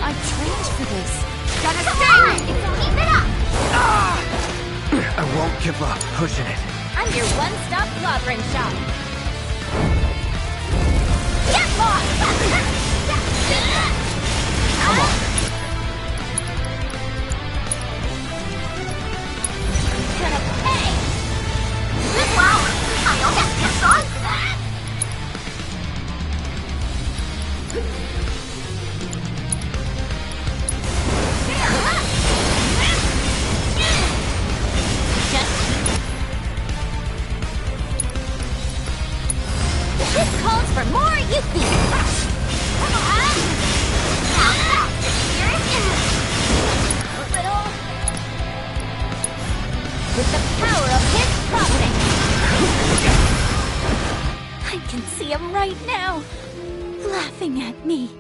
I trained for this. Gotta stay! Keep it up! I won't give up pushing it. I'm your one-stop clobbering shop. Get lost! Come on. Gonna pay! Wow! 太有感觉爽！This calls for more Yuki! With the power of his prompting! I can see him right now, laughing at me.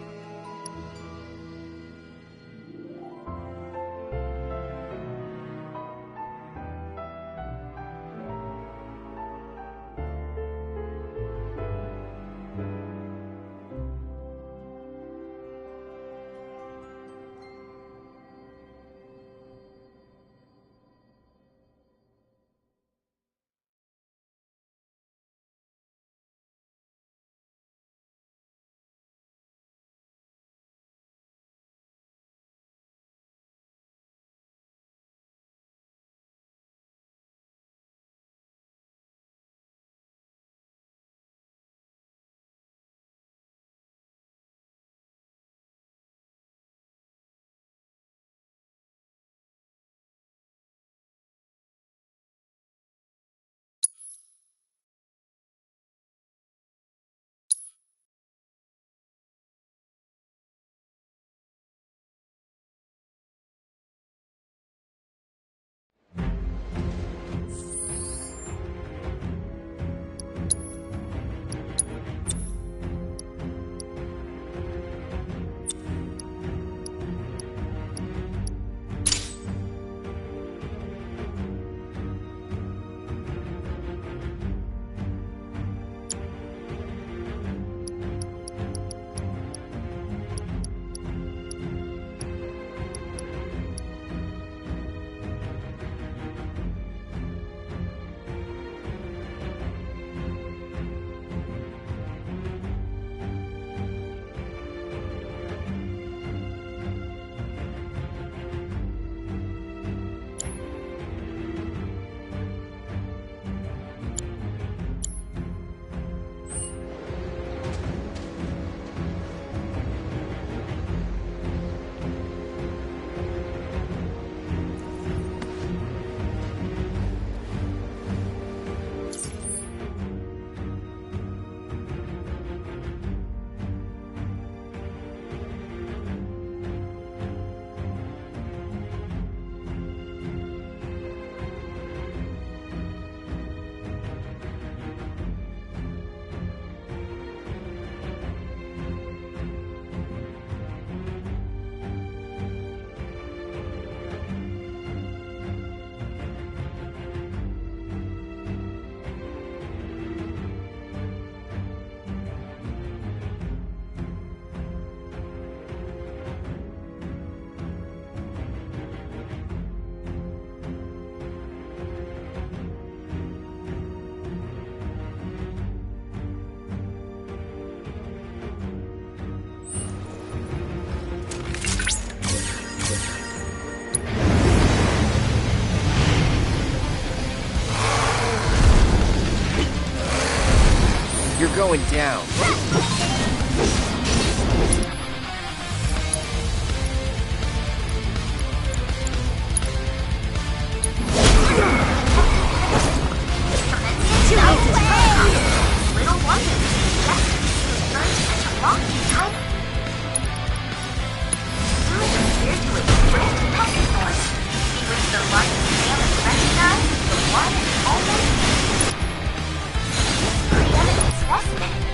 You're going down.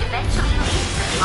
Eventually leads to the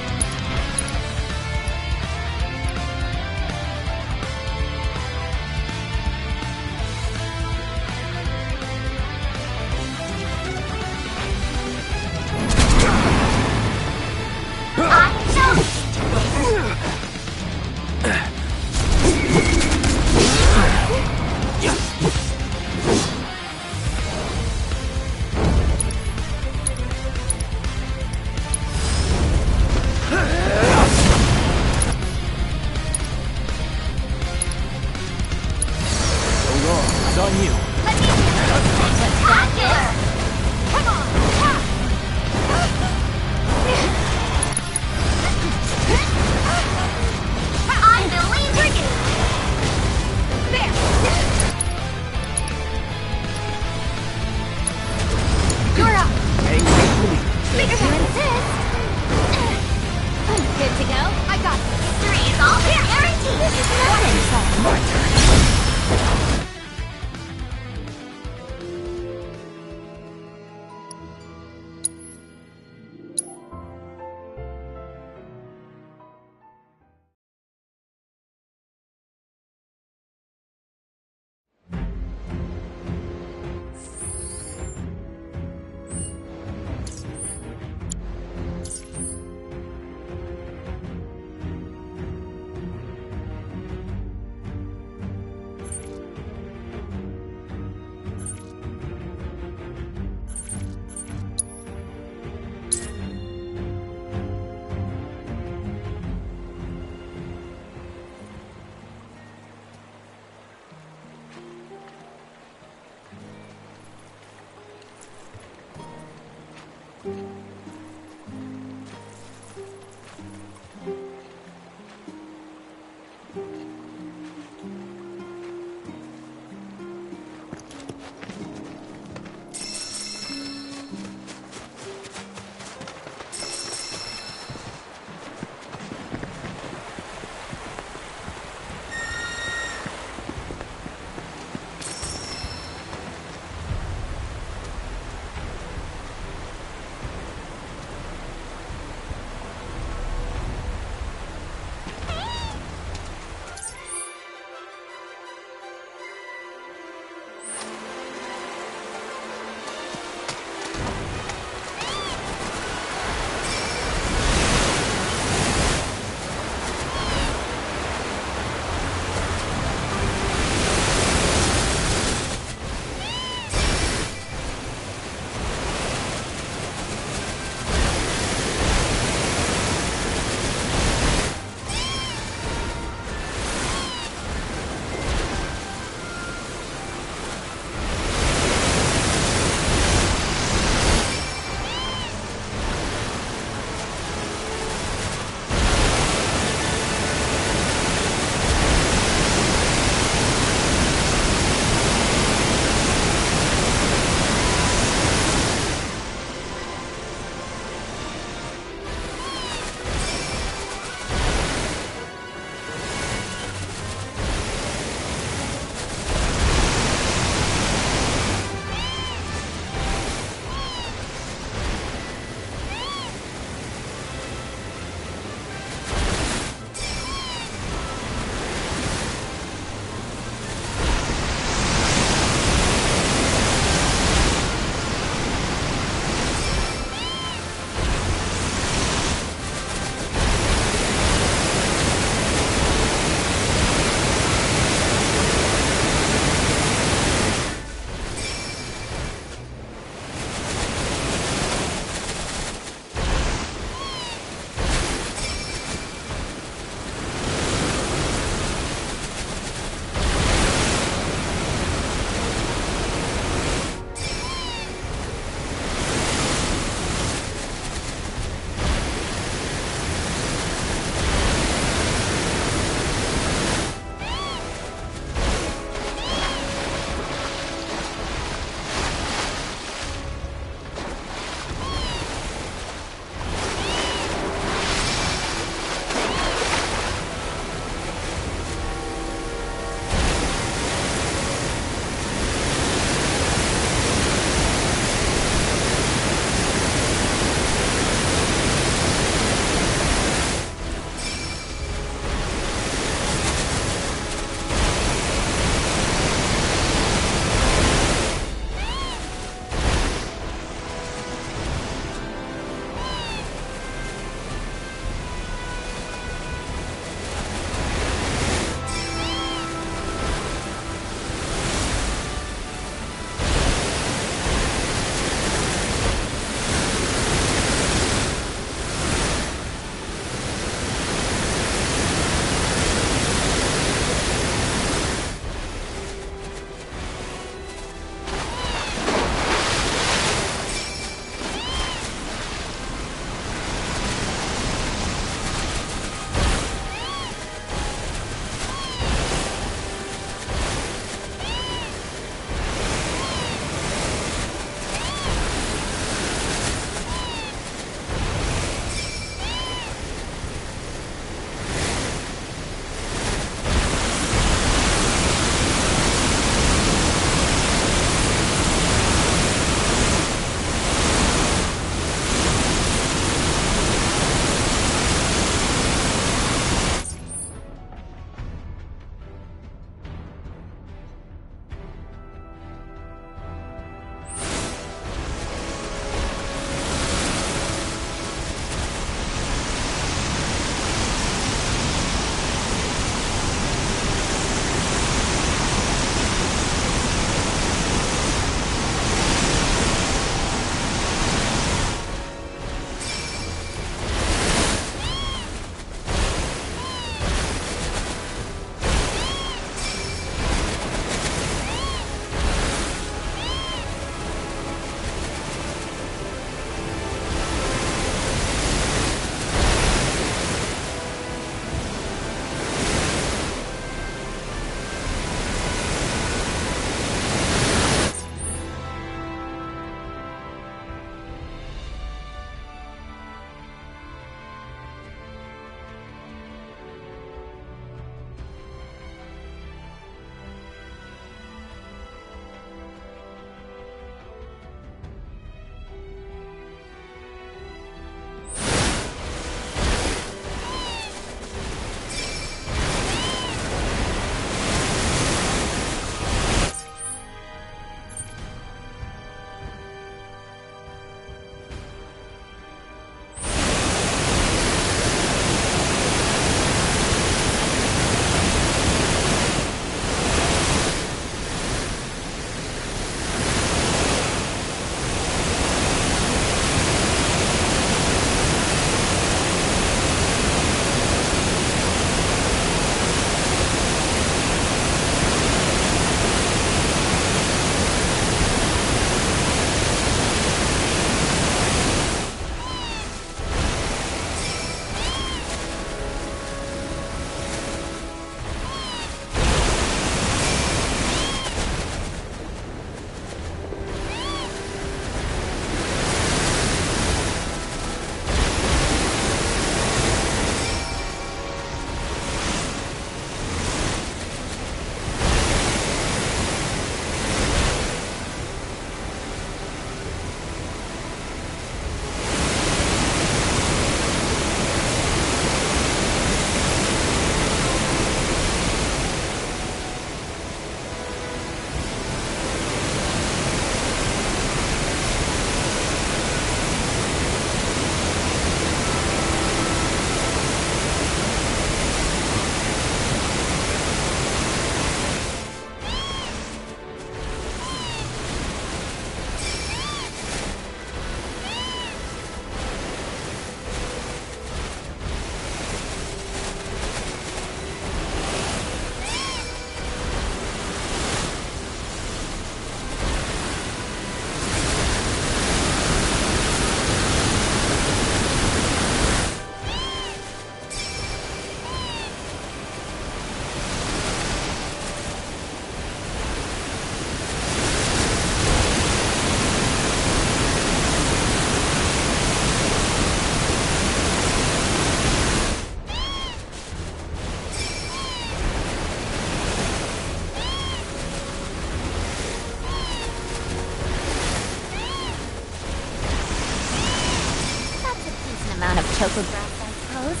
choco grass, I suppose.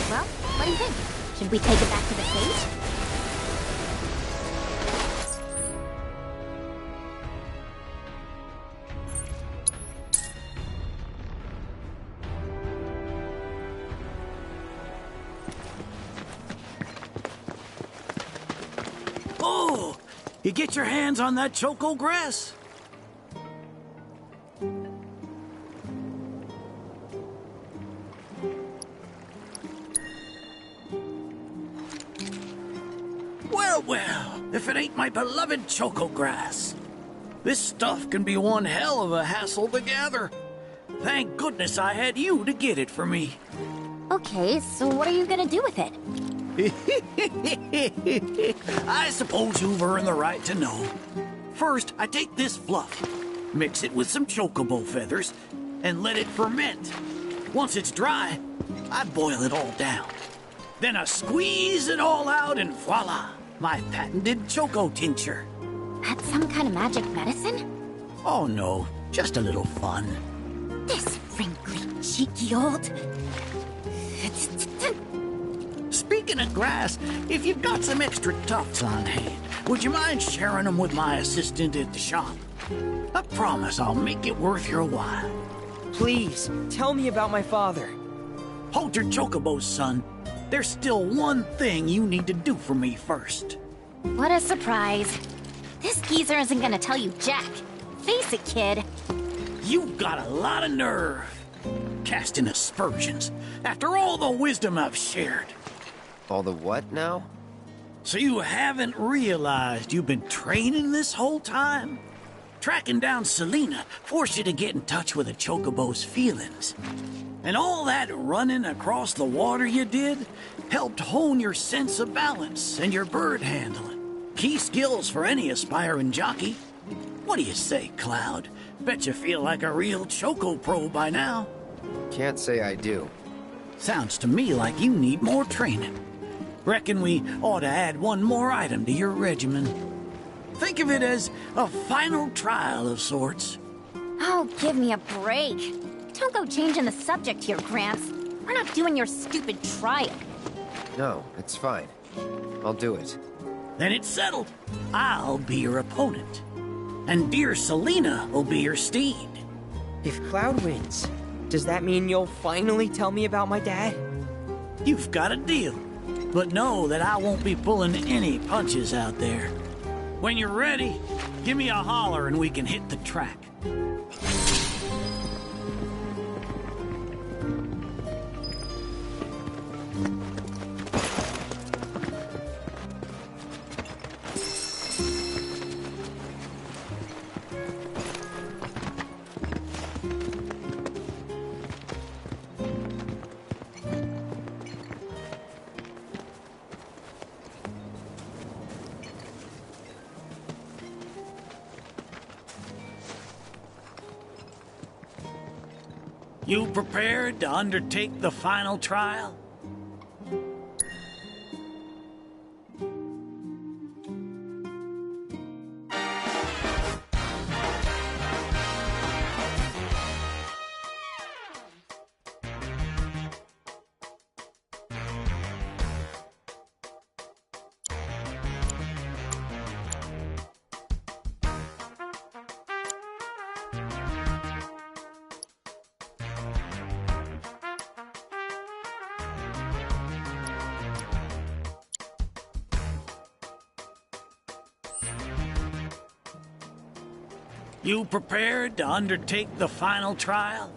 Well, what do you think? Should we take it back to the stage? Oh! You get your hands on that choco grass? Well, if it ain't my beloved choco grass. This stuff can be one hell of a hassle to gather. Thank goodness I had you to get it for me. Okay, so what are you gonna do with it? I suppose you've earned the right to know. First, I take this fluff, mix it with some chocobo feathers, and let it ferment. Once it's dry, I boil it all down. Then I squeeze it all out and voila, my patented choco tincture. That's some kind of magic medicine? Oh no, just a little fun. This wrinkly, cheeky old... Speaking of grass, if you've got some extra tufts on hand, would you mind sharing them with my assistant at the shop? I promise I'll make it worth your while. Please, tell me about my father. Hold your chocobos, son. There's still one thing you need to do for me first. What a surprise. This geezer isn't gonna tell you jack. Face it, kid. You've got a lot of nerve. Casting aspersions after all the wisdom I've shared. All the what now? So you haven't realized you've been training this whole time? Tracking down Selena forced you to get in touch with a chocobo's feelings. And all that running across the water you did helped hone your sense of balance and your bird handling. Key skills for any aspiring jockey. What do you say, Cloud? Bet you feel like a real choco pro by now. Can't say I do. Sounds to me like you need more training. Reckon we ought to add one more item to your regimen. Think of it as a final trial of sorts. Oh, give me a break. Don't go changing the subject here, Gramps. We're not doing your stupid trial. No, it's fine. I'll do it. Then it's settled. I'll be your opponent. And dear Selena will be your steed. If Cloud wins, does that mean you'll finally tell me about my dad? You've got a deal. But know that I won't be pulling any punches out there. When you're ready, give me a holler and we can hit the track. You prepared to undertake the final trial? You prepared to undertake the final trial?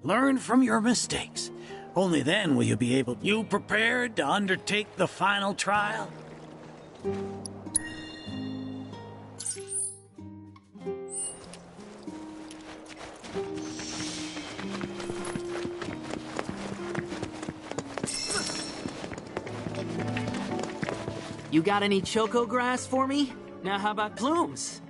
Learn from your mistakes. Only then will you be able... You prepared to undertake the final trial? You got any choco grass for me? Now how about plumes?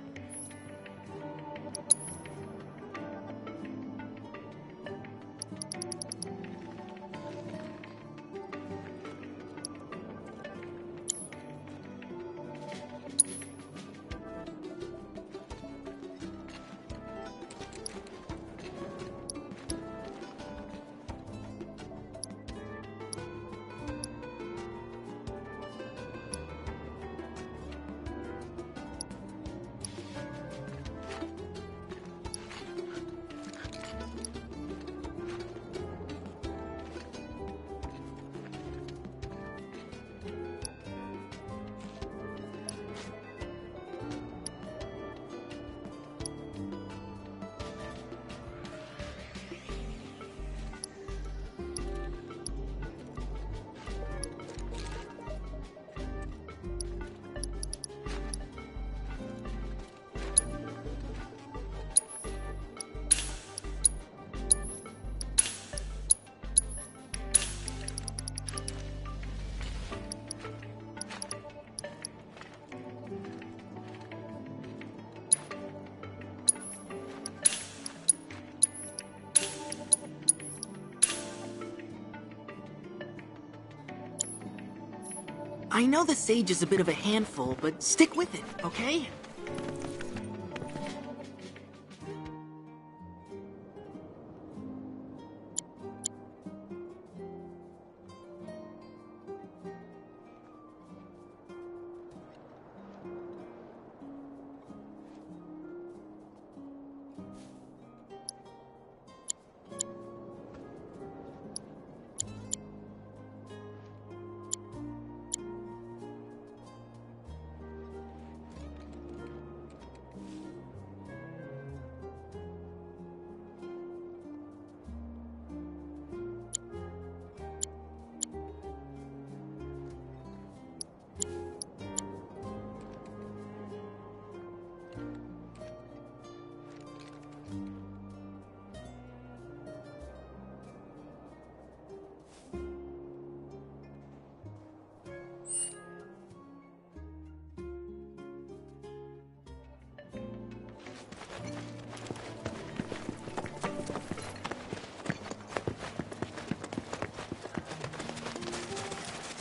I know the sage is a bit of a handful, but stick with it, okay?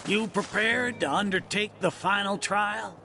You prepared to undertake the final trial?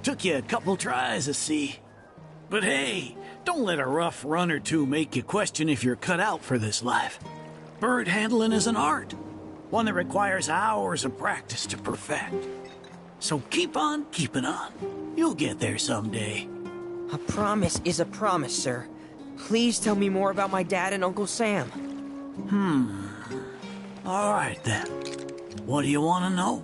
Took you a couple tries to see. But hey, don't let a rough run or two make you question if you're cut out for this life. Bird handling is an art, one that requires hours of practice to perfect. So keep on keeping on. You'll get there someday. A promise is a promise, sir. Please tell me more about my dad and Uncle Sam. All right then. What do you want to know?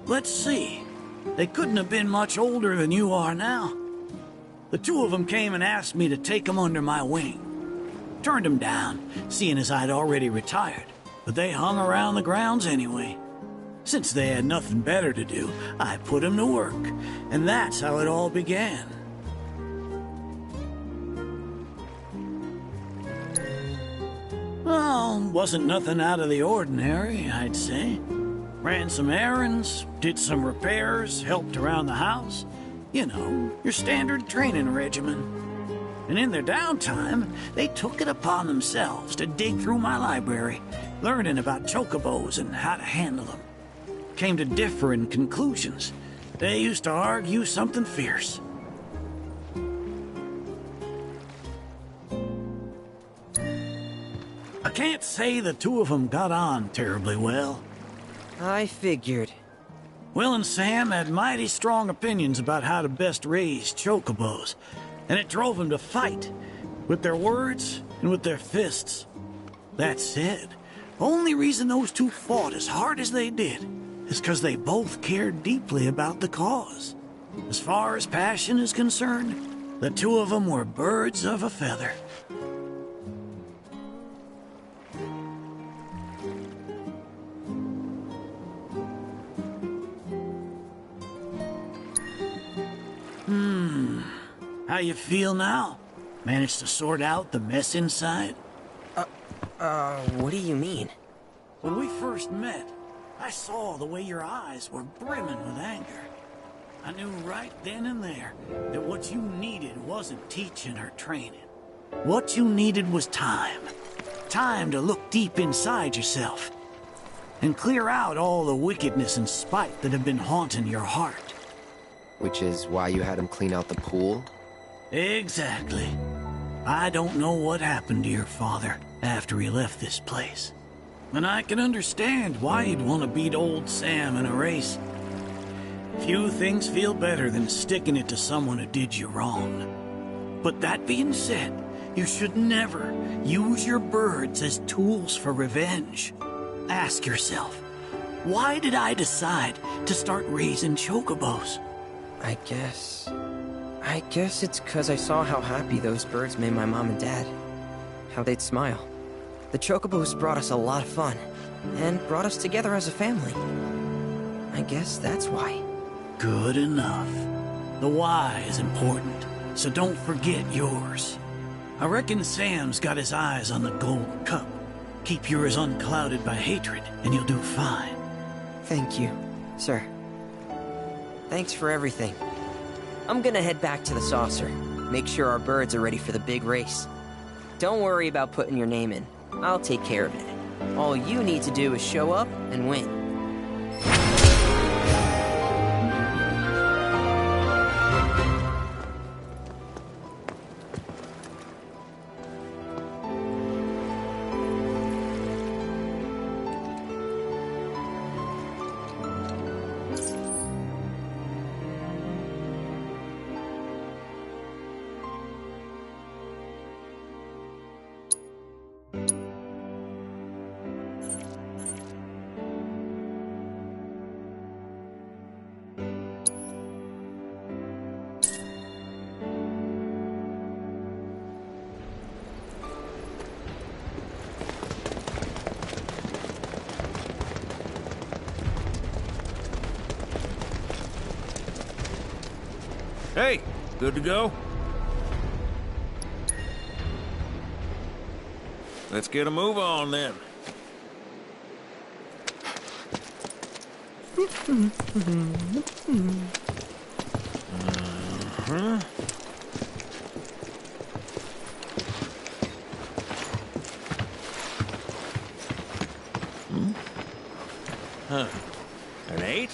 Let's see. They couldn't have been much older than you are now. The two of them came and asked me to take them under my wing. Turned them down, seeing as I'd already retired, but they hung around the grounds anyway. Since they had nothing better to do, I put them to work, and that's how it all began. Well, wasn't nothing out of the ordinary, I'd say. Ran some errands, did some repairs, helped around the house. You know, your standard training regimen. And in their downtime, they took it upon themselves to dig through my library, learning about chocobos and how to handle them. Came to differing conclusions. They used to argue something fierce. I can't say the two of them got on terribly well. I figured. Will and Sam had mighty strong opinions about how to best raise chocobos, and it drove them to fight, with their words and with their fists. That said, only reason those two fought as hard as they did is because they both cared deeply about the cause. As far as passion is concerned, the two of them were birds of a feather. How you feel now? Managed to sort out the mess inside? What do you mean? When we first met, I saw the way your eyes were brimming with anger. I knew right then and there that what you needed wasn't teaching or training. What you needed was time. Time to look deep inside yourself and clear out all the wickedness and spite that have been haunting your heart. Which is why you had him clean out the pool? Exactly. I don't know what happened to your father after he left this place. And I can understand why he'd want to beat old Sam in a race. Few things feel better than sticking it to someone who did you wrong. But that being said, you should never use your birds as tools for revenge. Ask yourself, why did I decide to start raising chocobos? I guess it's 'cause I saw how happy those birds made my mom and dad. How they'd smile. The chocobos brought us a lot of fun. and brought us together as a family. I guess that's why. Good enough. The why is important, so don't forget yours. I reckon Sam's got his eyes on the gold cup. Keep yours unclouded by hatred, and you'll do fine. Thank you, sir. Thanks for everything. I'm gonna head back to the saucer. Make sure our birds are ready for the big race. Don't worry about putting your name in. I'll take care of it. All you need to do is show up and win. Hey, good to go? Let's get a move on then. Huh. An 8?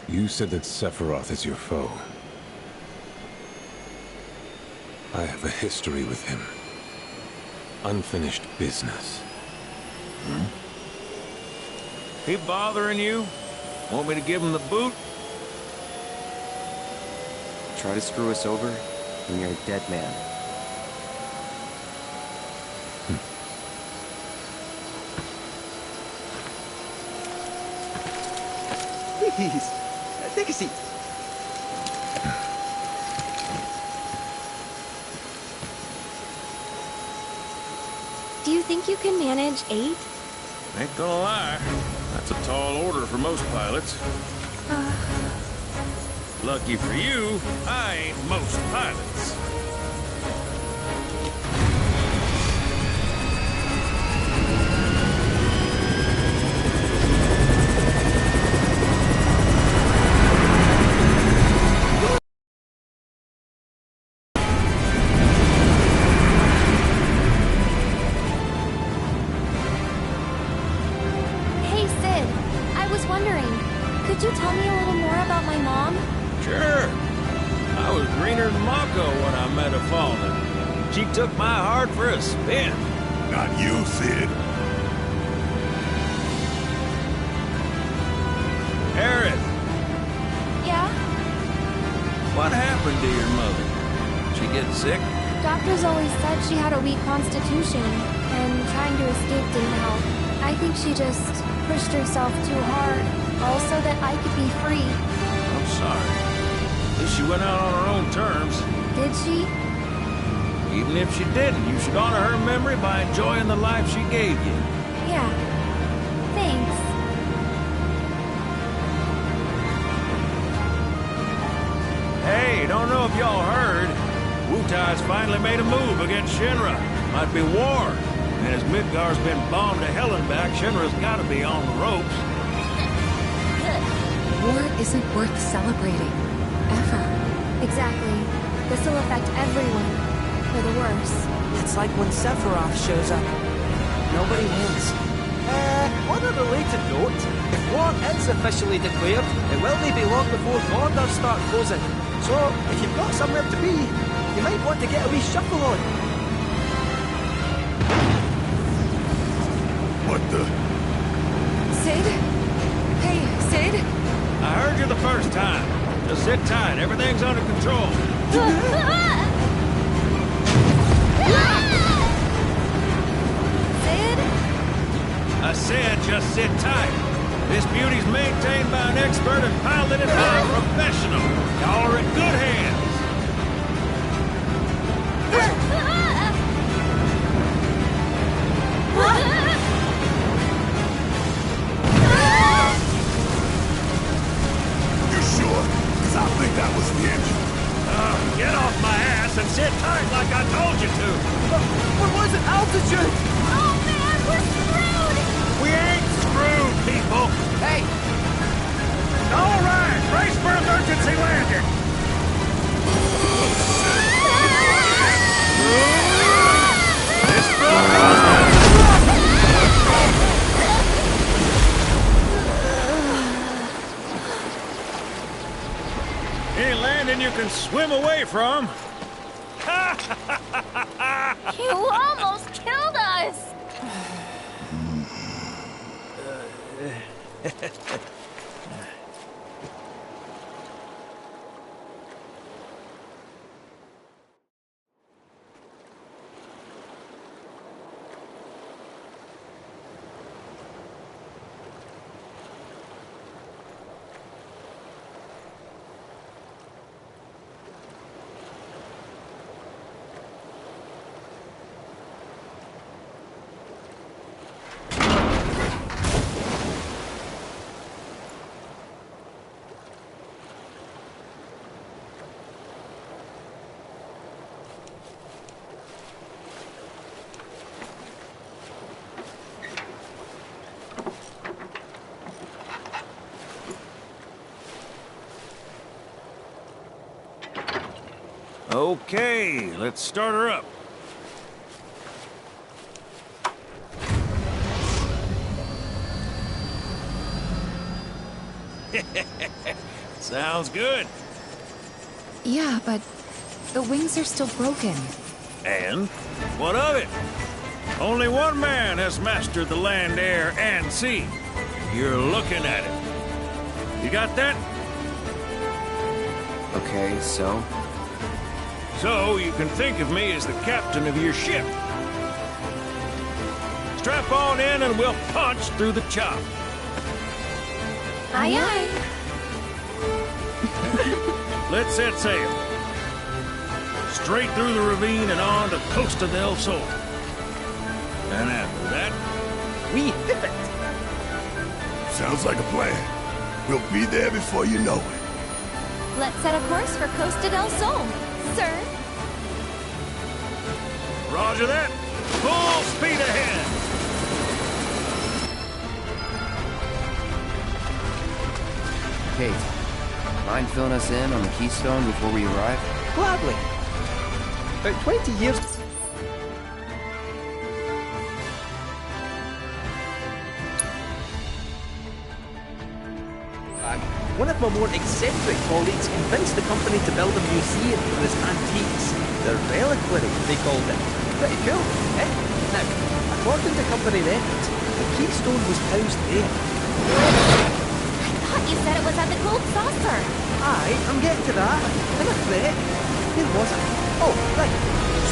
You said that Sephiroth is your foe. I have a history with him. Unfinished business. He bothering you? Want me to give him the boot? Try to screw us over, and you're a dead man. Please, take a seat. Do you think you can manage 8? Ain't gonna lie. That's a tall order for most pilots. Lucky for you, I ain't most pilots. Hey, Sid. I was wondering, could you tell me a little more about my mom? Sure. I was greener than Mako when I met her falling. She took my heart for a spin. Not you, Sid. Aerith, Yeah? what happened to your mother? She get sick? Doctors always said she had a weak constitution, and trying to escape didn't help. I think she just pushed herself too hard, all so that I could be free. I'm sorry. At least she went out on her own terms. Did she? Even if she didn't, you should honor her memory by enjoying the life she gave you. Yeah. Thanks. Hey, don't know if y'all heard. Wutai's finally made a move against Shinra. Might be war. And as Midgar's been bombed to hell and back, Shinra's gotta be on the ropes. War isn't worth celebrating. Ever. Exactly. This'll affect everyone. For the worse. It's like when Sephiroth shows up. Nobody wins. On a related note, if war is officially declared, it will be long before borders start closing. So, if you've got somewhere to be, you might want to get a wee shuffle on. What the? Sid? Hey, Sid? I heard you the first time. Just sit tight. Everything's under control. Sid? I said just sit tight. This beauty's maintained by an expert and piloted by a professional. Y'all are in good hands. You sure? Because I think that was the engine. Get off my ass and sit tight like I told you to. What was it? Altitude! Oh man, we're screwed! We ain't screwed, people. Hey! All right, brace for emergency landing. This Any landing you can swim away from. You almost killed us! Okay, let's start her up. Sounds good. Yeah, but the wings are still broken. And? What of it? Only one man has mastered the land, air, and sea. You're looking at it. You got that? Okay, so? So you can think of me as the captain of your ship. Strap on in and we'll punch through the chop. Aye, aye. Let's set sail. Straight through the ravine and on to Costa del Sol. And after that, We hit it! Sounds like a plan. We'll be there before you know it. Let's set a course for Costa del Sol, sir. roger that. Full speed ahead. Kate, mind filling us in on the Keystone before we arrive? Gladly. About 20 years... One of my more eccentric colleagues convinced the company to build a museum for his antiques. The reliquary, they called it. Pretty cool, eh? Now, according to company records, the Keystone was housed there. I thought you said it was at the Gold Saucer. Aye, I'm getting to that. In a threat. Where was I? Oh, right.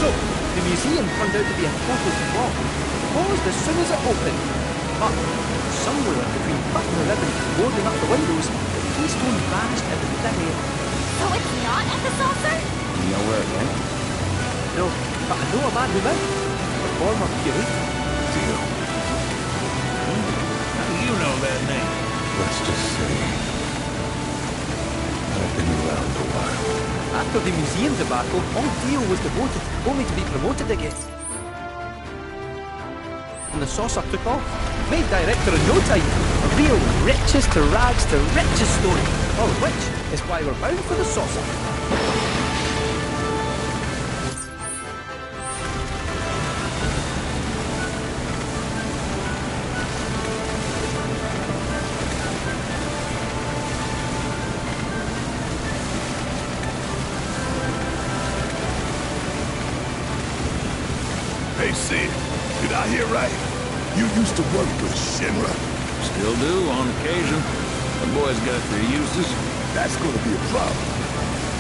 So, the museum turned out to be a total flop. Closed as soon as it opened. But, somewhere between cutting the ribbon and boarding up the windows, the Keystone vanished into thin air. So it's not at the saucer? You know where it went? No, but I know a man who might. A former curator. Deal. How do you know that name? Let's just say I've been around a while. After the museum debacle, all Theo was devoted, only to be promoted again. And the saucer took off. Made director in no time. A real riches to rags to riches story. All of which is why we're bound for the saucer. Hey, Sid, did I hear right? You used to work with Shinra? Still do, on occasion. The boys got their uses. That's gonna be a problem.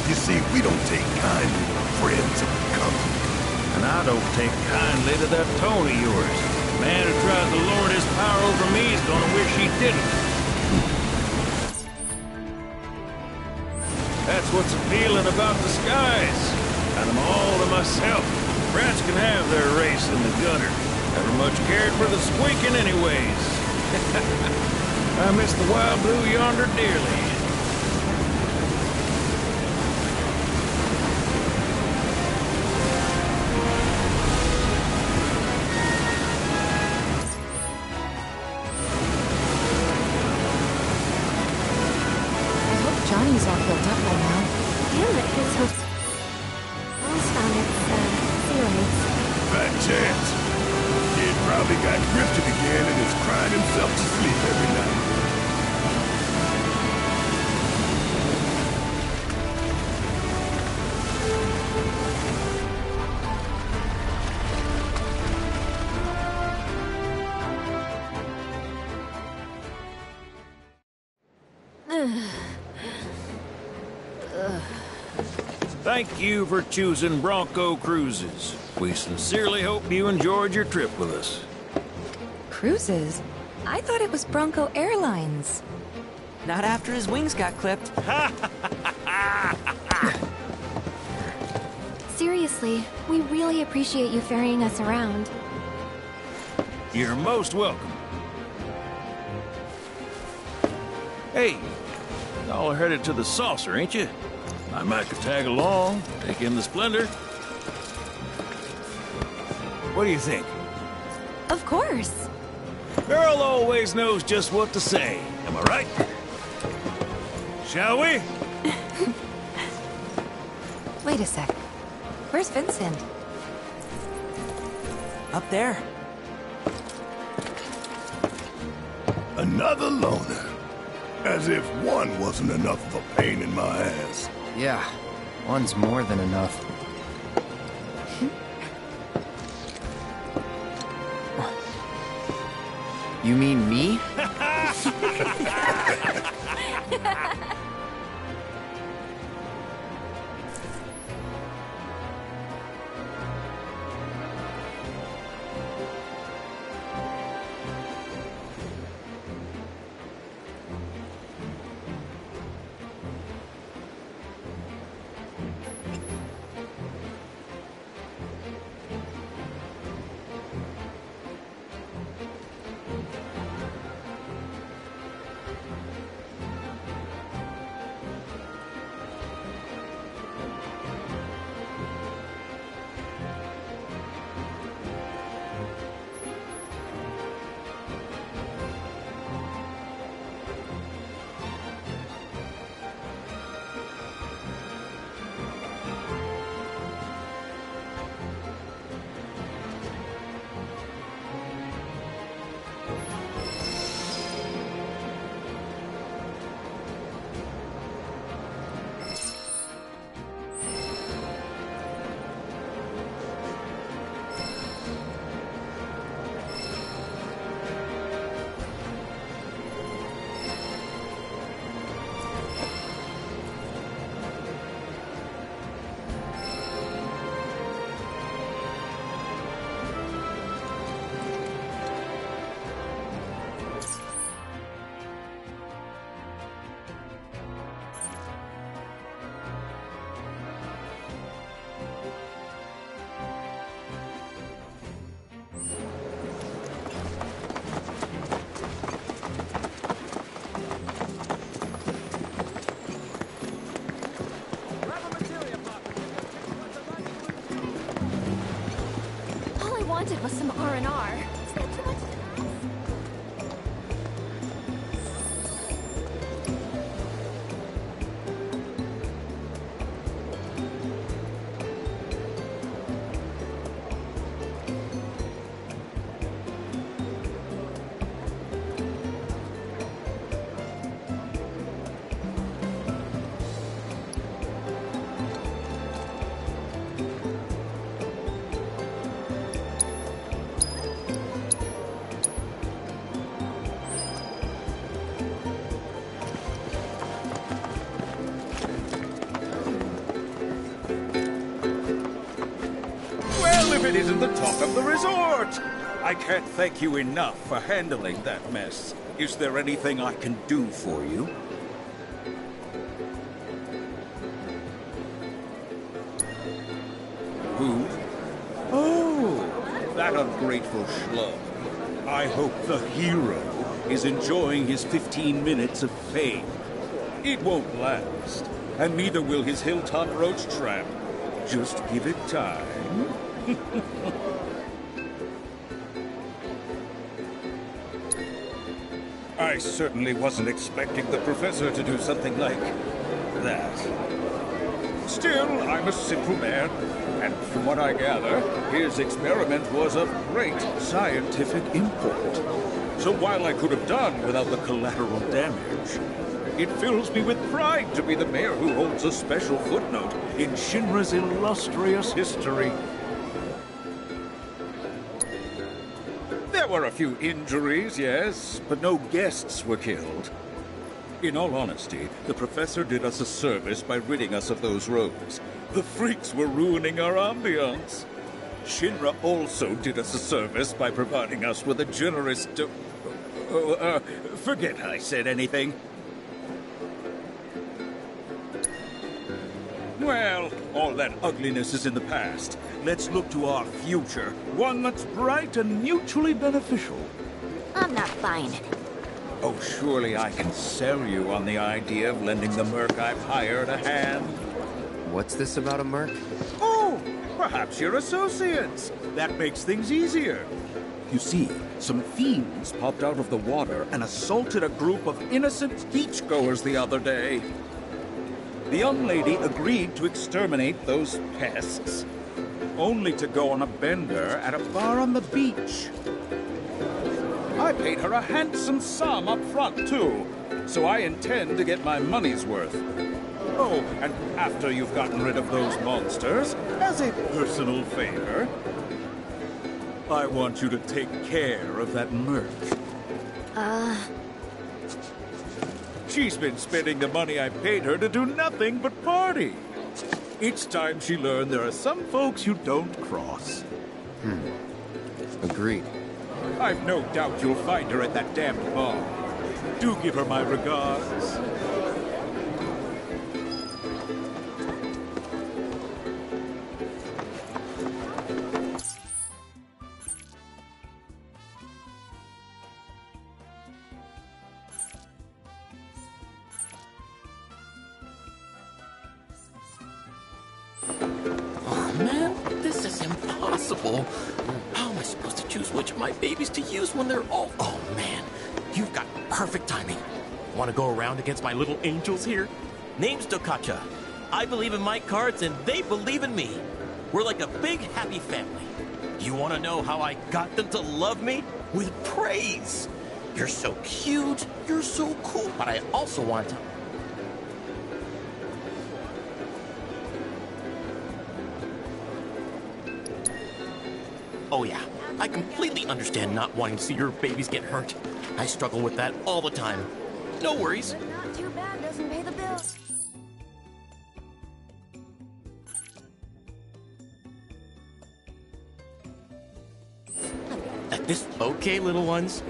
You see, we don't take kindly to friends of the company. And I don't take kindly to that tone of yours. Man who tries to lord his power over me is gonna wish he didn't. That's what's appealing about the skies. Got them all to myself. Rats can have their race in the gutter. Never much cared for the squeaking anyways. I miss the wild blue yonder dearly. Johnny's all filled up by now. Damn it, his host. Almost found its, sea legs. Bad chance. Kid probably got drifted again and is crying himself to sleep every night. Thank you for choosing Bronco Cruises. We sincerely hope you enjoyed your trip with us. Cruises? I thought it was Bronco Airlines. Not after his wings got clipped. Seriously, we really appreciate you ferrying us around. You're most welcome. Hey, y'all are headed to the saucer, ain't you? I might could tag along, take in the splendor. What do you think? Of course. Girl always knows just what to say. Am I right? Shall we? Wait a sec. Where's Vincent? Up there. Another loner. As if one wasn't enough of a pain in my ass. Yeah, one's more than enough. You mean me? Wanted was some R&R. Is that too much to ask? If it isn't the talk of the resort! I can't thank you enough for handling that mess. Is there anything I can do for you? ungrateful schlub. I hope the hero is enjoying his 15 minutes of fame. It won't last, and neither will his Hilltop roach trap. Just give it time. I certainly wasn't expecting the professor to do something like that. Still, I'm a simple man, and from what I gather, his experiment was of great scientific import. So while I could have done without the collateral damage, it fills me with pride to be the mayor who holds a special footnote in Shinra's illustrious history. There were a few injuries, yes, but no guests were killed. In all honesty, the professor did us a service by ridding us of those rogues. The freaks were ruining our ambiance. Shinra also did us a service by providing us with a generous forget I said anything. Well, all that ugliness is in the past. Let's look to our future, one that's bright and mutually beneficial. I'm not buying it. Oh, surely I can sell you on the idea of lending the merc I've hired a hand. What's this about a merc? Oh, perhaps you're associates. That makes things easier. You see, some fiends popped out of the water and assaulted a group of innocent beachgoers the other day. The young lady agreed to exterminate those pests, only to go on a bender at a bar on the beach. I paid her a handsome sum up front, too, so I intend to get my money's worth. Oh, and after you've gotten rid of those monsters, as a personal favor, I want you to take care of that merc. She's been spending the money I paid her to do nothing but party. It's time she learned there are some folks you don't cross. Agreed. I've no doubt you'll find her at that damned bar. Do give her my regards. This is impossible. How am I supposed to choose which of my babies to use when they're all... Oh, man. You've got perfect timing. Want to go around against my little angels here? Name's Dokkacha. I believe in my cards, and they believe in me. We're like a big, happy family. You want to know how I got them to love me? With praise. You're so cute. You're so cool. But I also want to... Oh yeah, I completely understand not wanting to see your babies get hurt. I struggle with that all the time. No worries. But not too bad, doesn't pay the bills. Okay, little ones.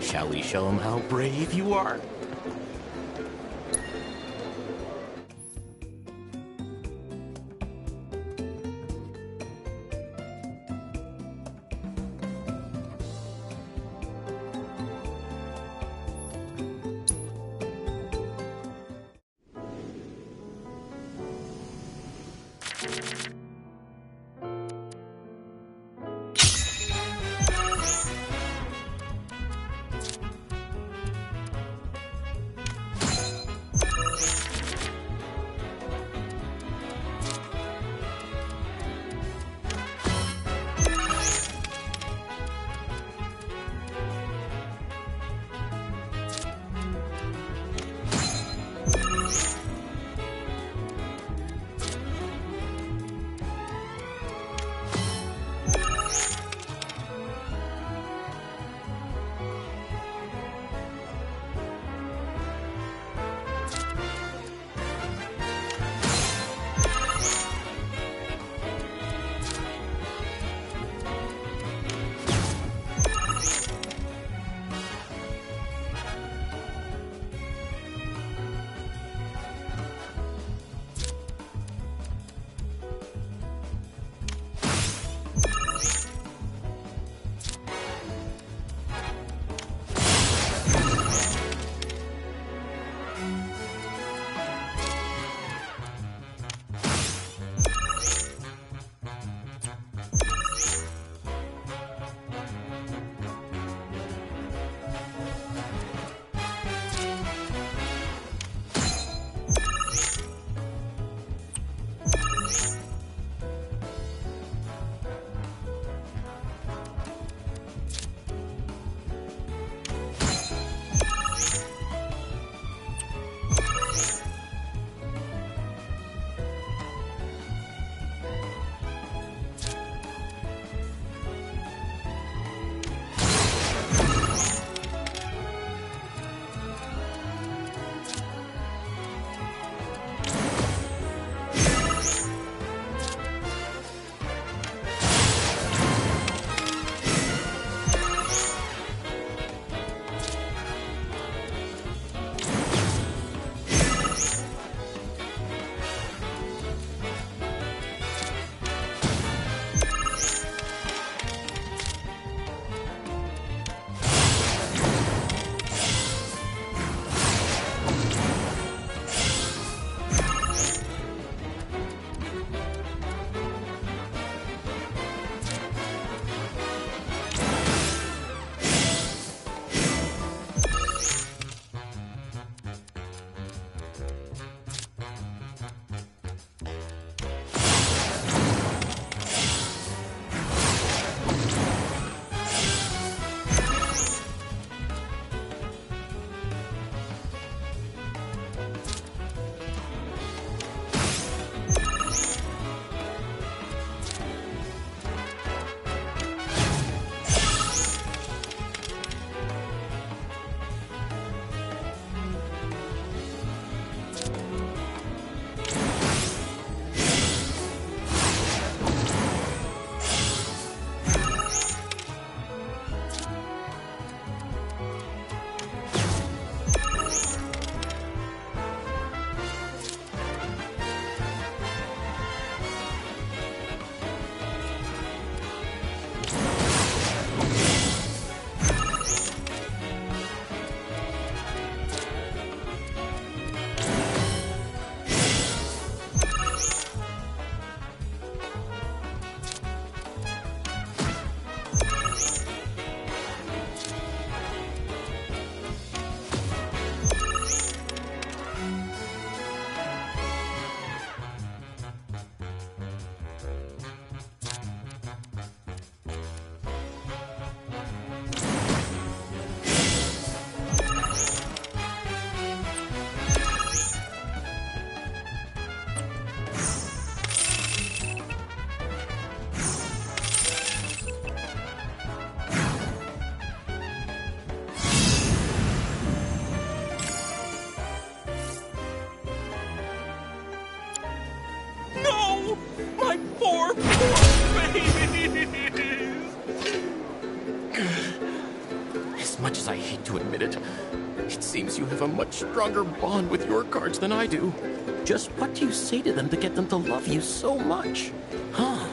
Shall we show them how brave you are? poor babies! As much as I hate to admit it, it seems you have a much stronger bond with your cards than I do. Just what do you say to them to get them to love you so much? Huh.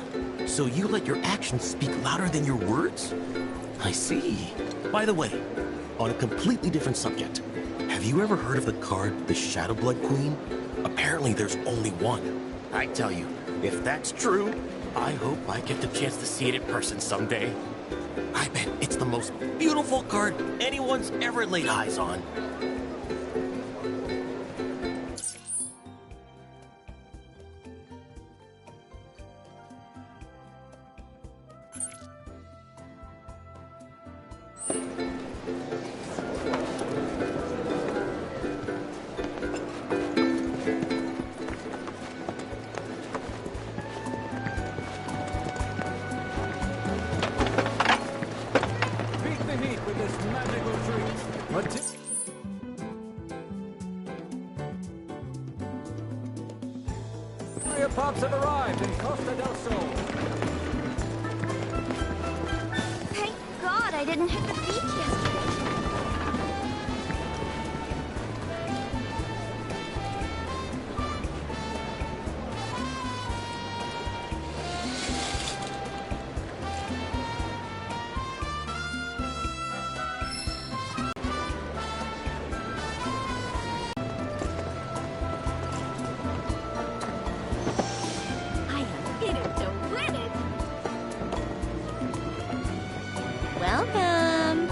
So you let your actions speak louder than your words? I see. By the way, on a completely different subject, have you ever heard of the card, the Shadow Blood Queen? Apparently there's only one. I tell you, if that's true, I hope I get the chance to see it in person someday. I bet it's the most beautiful card anyone's ever laid eyes on. Pops have arrived in Costa del Sol. Thank God I didn't hit the beach yesterday. Welcome.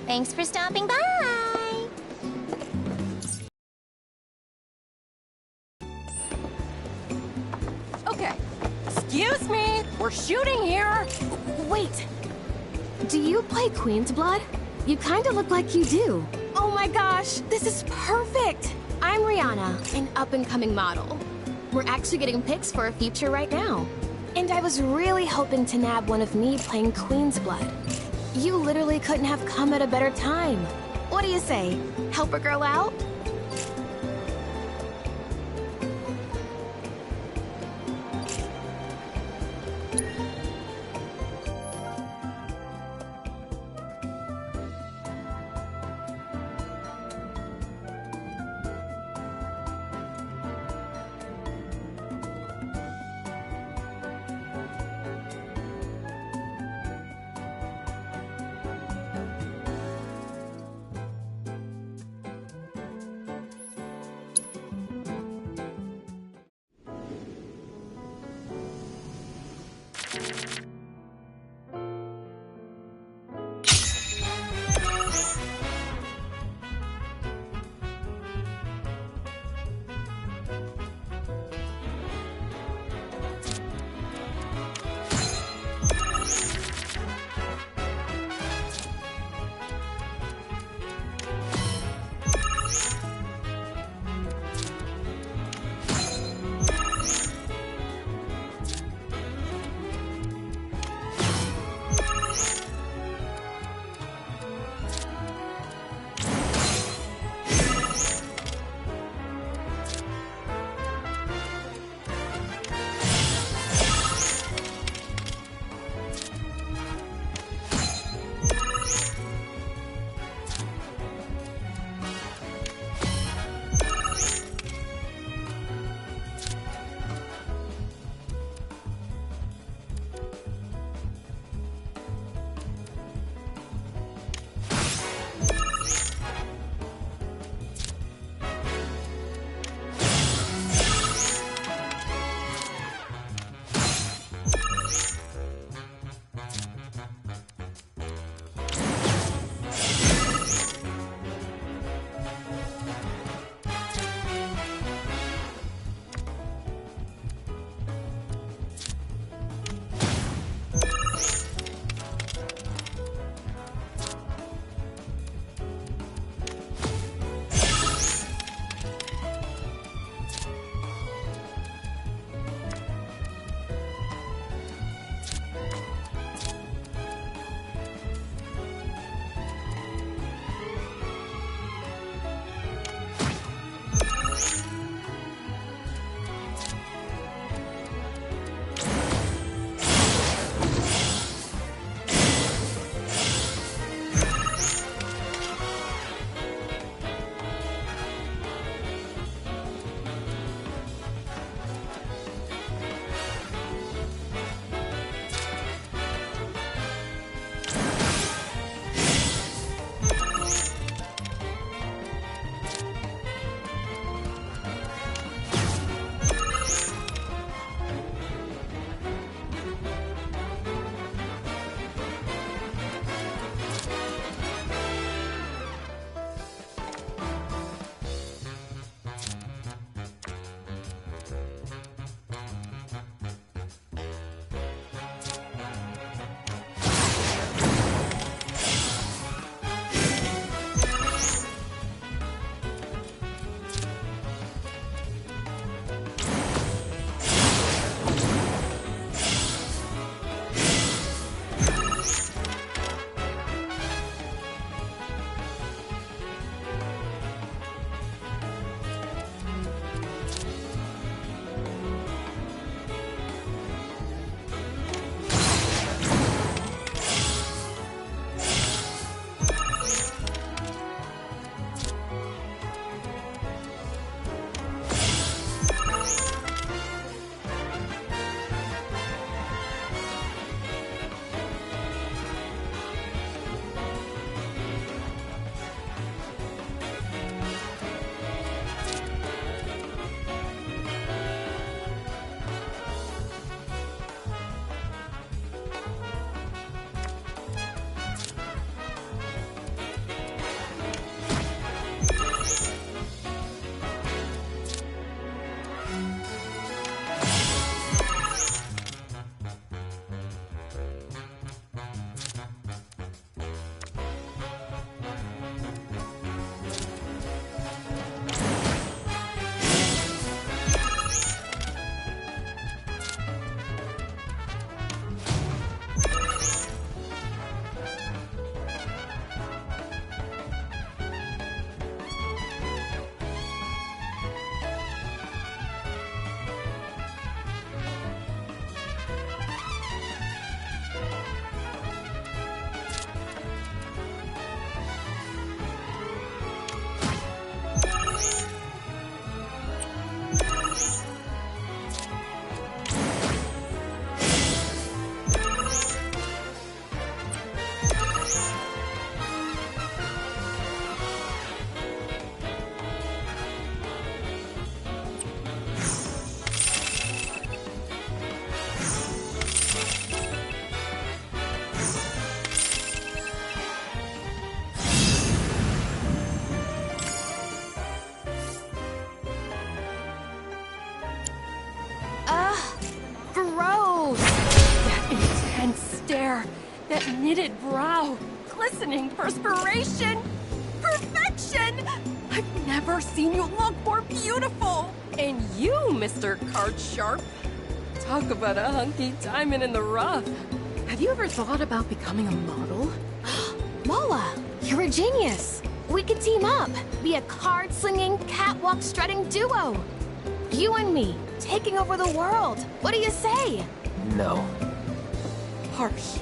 Thanks for stopping by. Okay. Excuse me. We're shooting here. Wait. Do you play Queen's Blood? You kind of look like you do. Oh my gosh, this is perfect! I'm Rihanna, an up-and-coming model. We're actually getting pics for a feature right now. And I was really hoping to nab one of me playing Queen's Blood. You literally couldn't have come at a better time. What do you say? Help a girl out? knitted brow, glistening perspiration. Perfection! I've never seen you look more beautiful. And you, Mr. Card Sharp. Talk about a hunky diamond in the rough. Have you ever thought about becoming a model? Mola, you're a genius. We could team up, be a card-slinging, catwalk-strutting duo. You and me, taking over the world. What do you say? No. Harsh.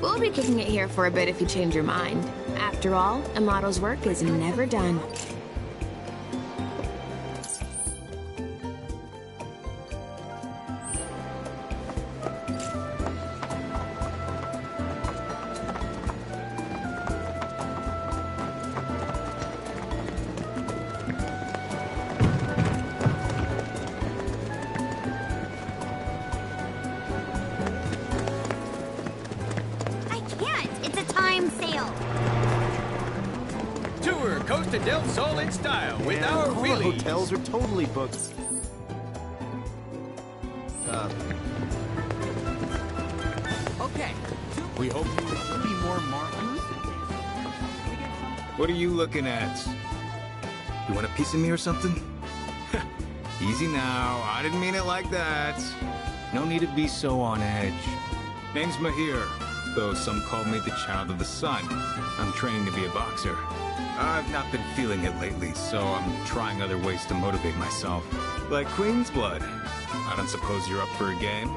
We'll be kicking it here for a bit if you change your mind. After all, a model's work is never done. Coast to Del Sol in style with our all the wheelies. hotels are totally booked. Okay, we hope you will be more marvelous. What are you looking at? You want a piece of me or something? Easy now, I didn't mean it like that. No need to be so on edge. Name's Mahir, though some call me the child of the sun. I'm training to be a boxer. I've not been feeling it lately, so I'm trying other ways to motivate myself. Like Queen's Blood. I don't suppose you're up for a game?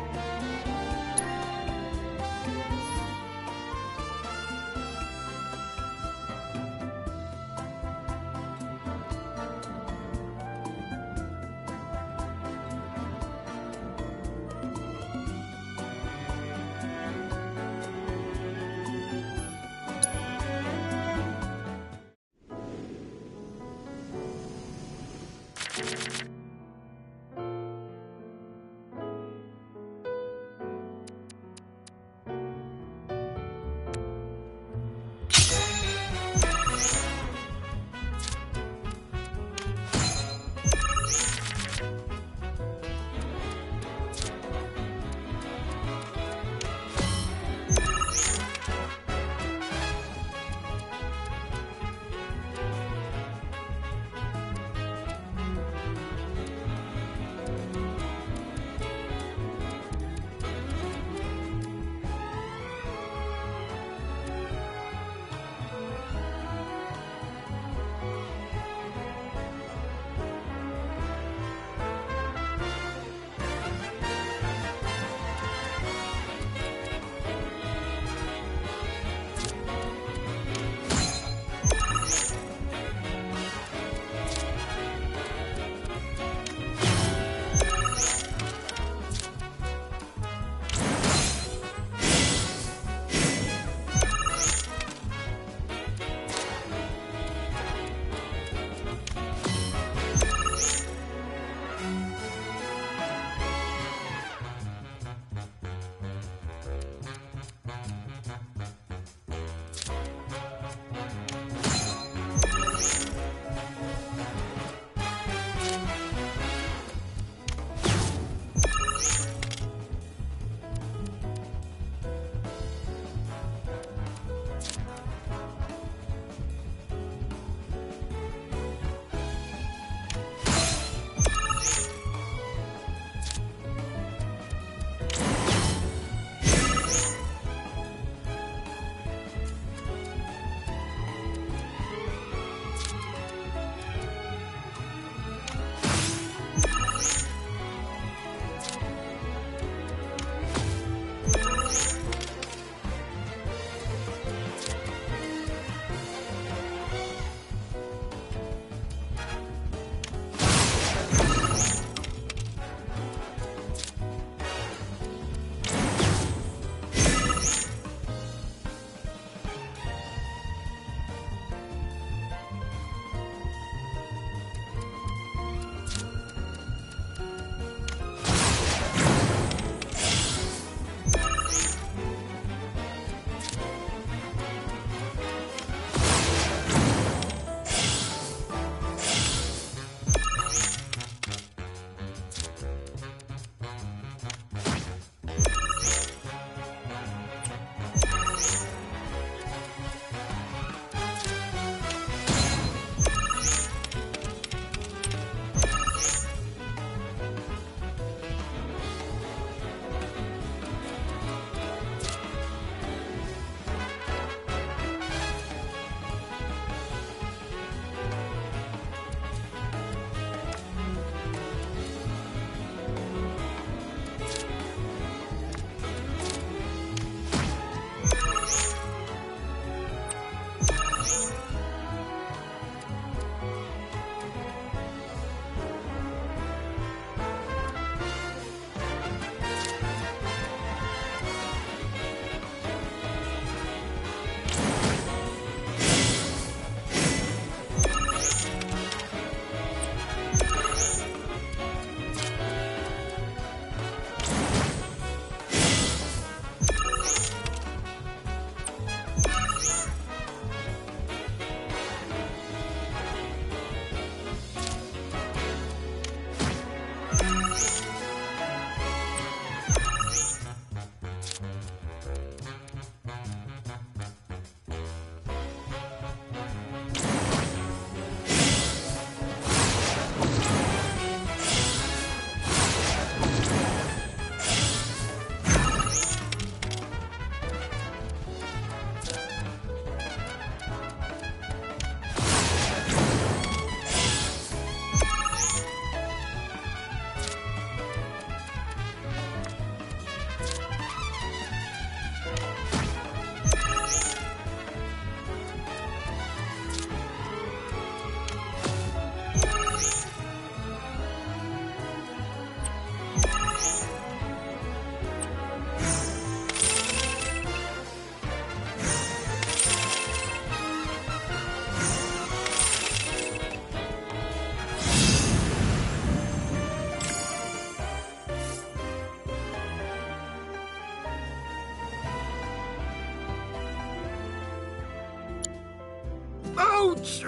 Ouch!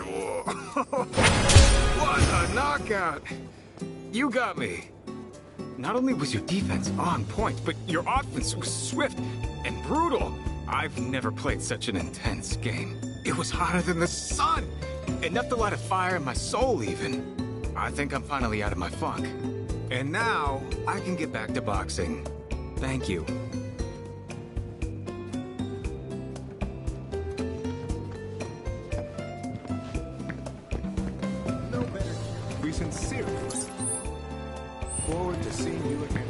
What a knockout! You got me. Not only was your defense on point, but your offense was swift and brutal. I've never played such an intense game. It was hotter than the sun. Enough to light a fire in my soul, even. I think I'm finally out of my funk. And now, I can get back to boxing. Thank you. No better. We sincerely look forward to seeing you again.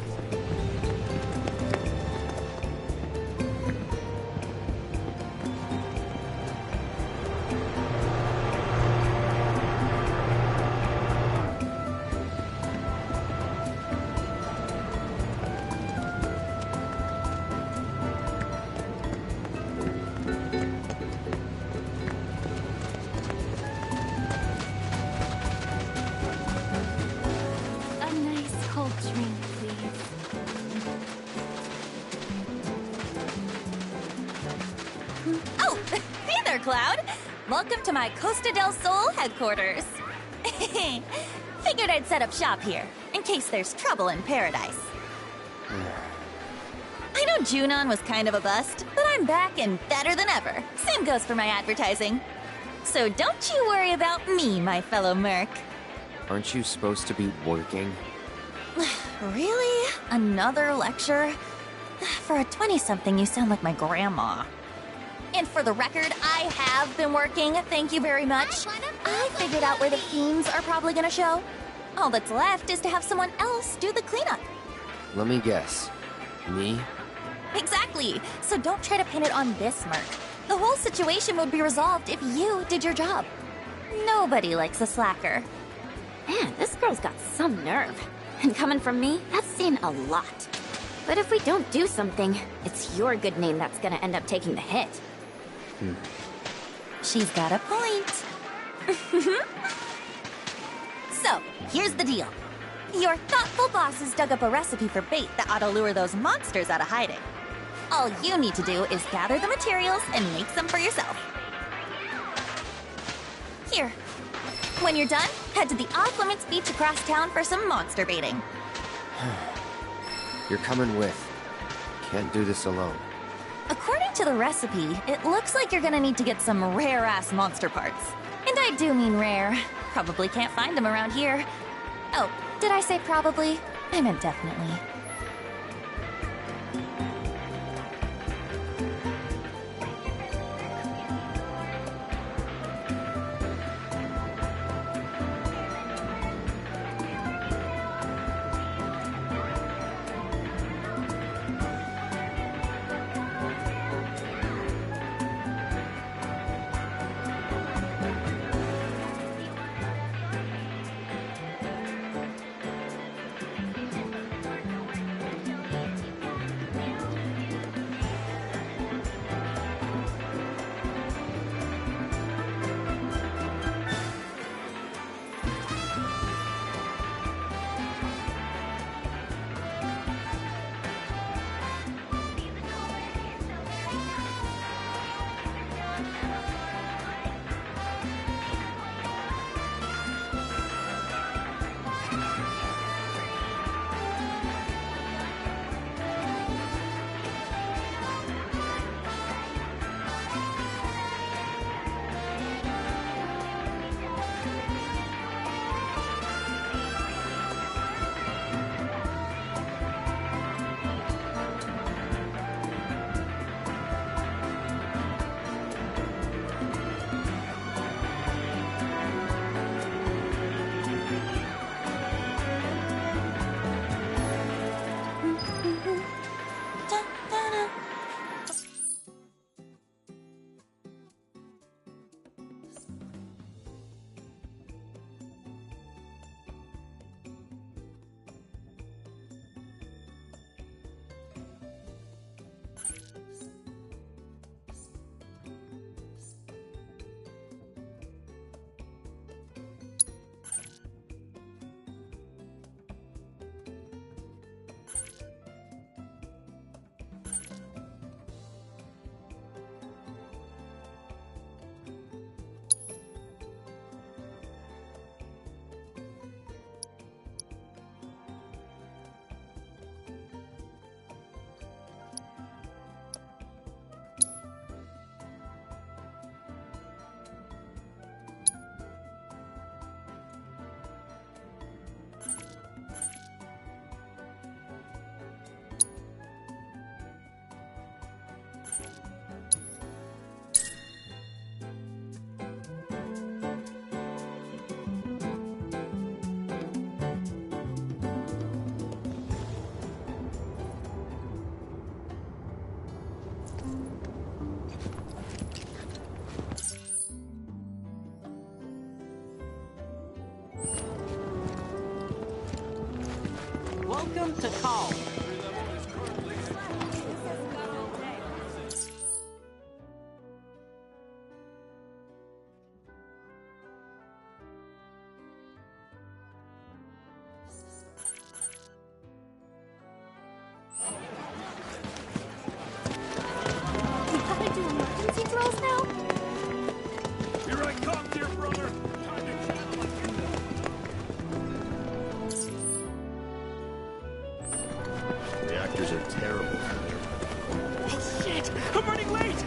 A nice cold drink, please. Oh, hey there, Cloud. Welcome to my Costa del Sol headquarters. Figured I'd set up shop here, in case there's trouble in paradise. I know Junon was kind of a bust, but I'm back and better than ever. Same goes for my advertising. So don't you worry about me, my fellow merc. Aren't you supposed to be working? Really? Another lecture? For a 20-something, you sound like my grandma. And for the record, I have been working, thank you very much. I figured out where the fiends are probably gonna show. All that's left is to have someone else do the cleanup. Let me guess. Me? Exactly. So don't try to pin it on this merc. The whole situation would be resolved if you did your job. Nobody likes a slacker. Man, this girl's got some nerve. And coming from me, that's saying a lot. But if we don't do something, it's your good name that's gonna end up taking the hit. She's got a point. So, here's the deal. Your thoughtful bosses dug up a recipe for bait that ought to lure those monsters out of hiding. All you need to do is gather the materials and make some for yourself. Here. When you're done, head to the off-limits beach across town for some monster baiting. You're coming with. Can't do this alone. According to the recipe, it looks like you're gonna need to get some rare-ass monster parts. And I do mean rare. Probably can't find them around here. Oh, did I say probably? I meant definitely. Welcome to Call. We gotta do emergency drills now? Here I come, dear brother. Time to channel Reactors are terrible for their... Oh, shit! I'm running late!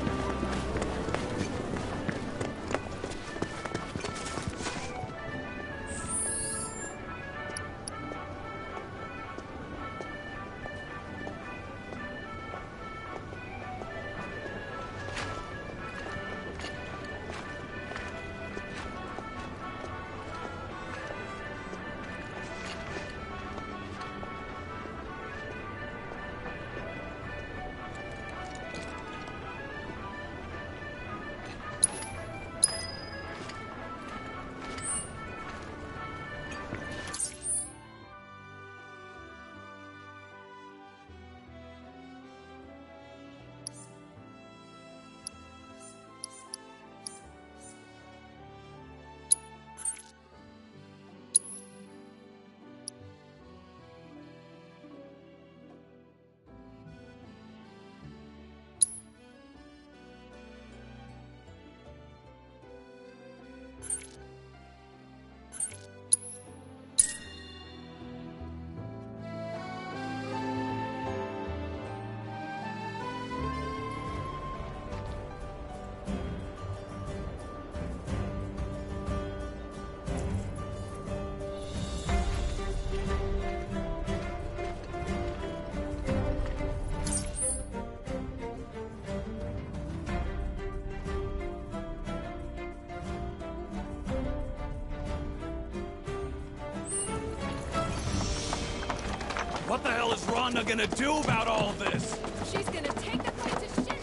What the hell is Rhonda gonna do about all this? She's gonna take the fight to shit.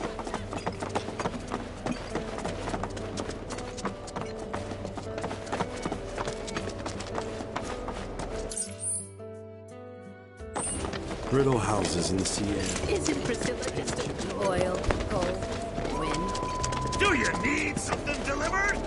Brittle houses in the sea air. Isn't Priscilla just oil, coal, wind? Do you need something delivered?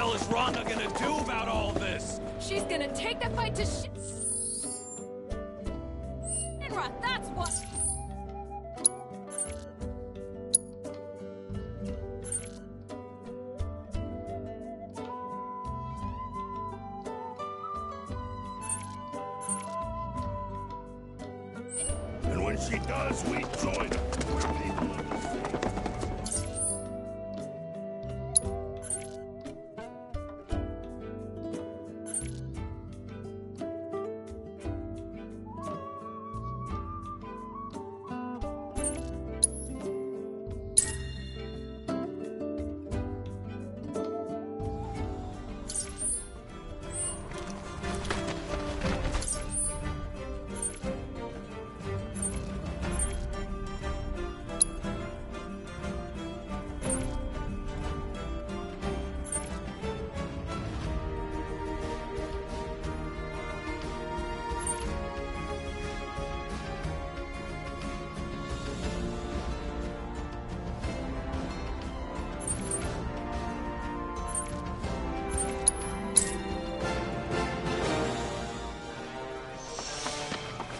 hell is Rhonda gonna do about all this? She's gonna take the fight to Shinra, that's what... And when she does, we join her. We're people of the sea.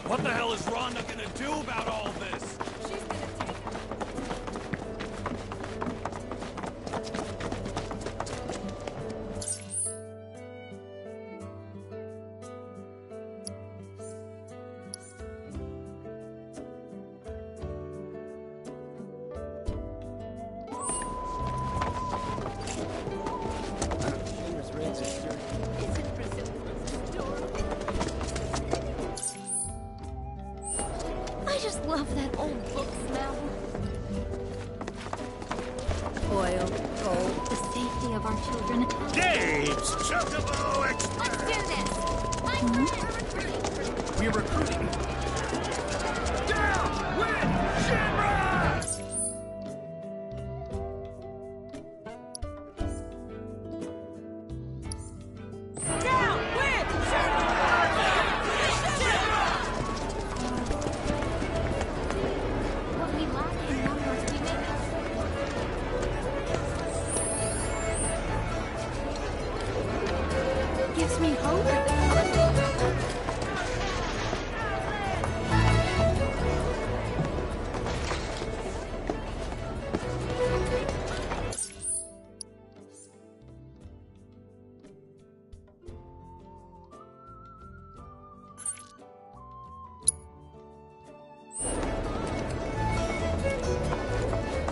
What the hell is Rhonda gonna do about all this? She's gonna take... Shinra's raids are sturdy. Isn't Brazilian adorable? I just love that old book smell. Oil, gold, the safety of our children. Dave's Chocobo Express! Let's do this! My friends are recruiting! We're recruiting. Down with Shinra! Down with What we lack in numbers, we make up. Gives me hope.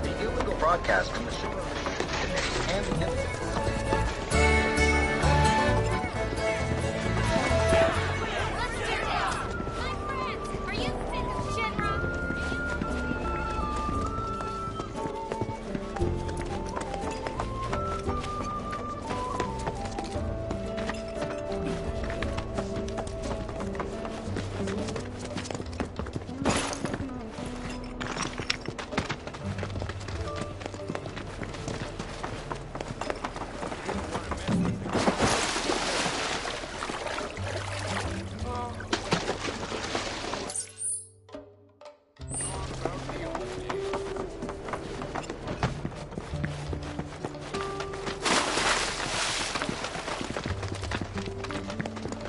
The illegal broadcast from the shore connects hand in hand. My friends, are you sick of Shinra?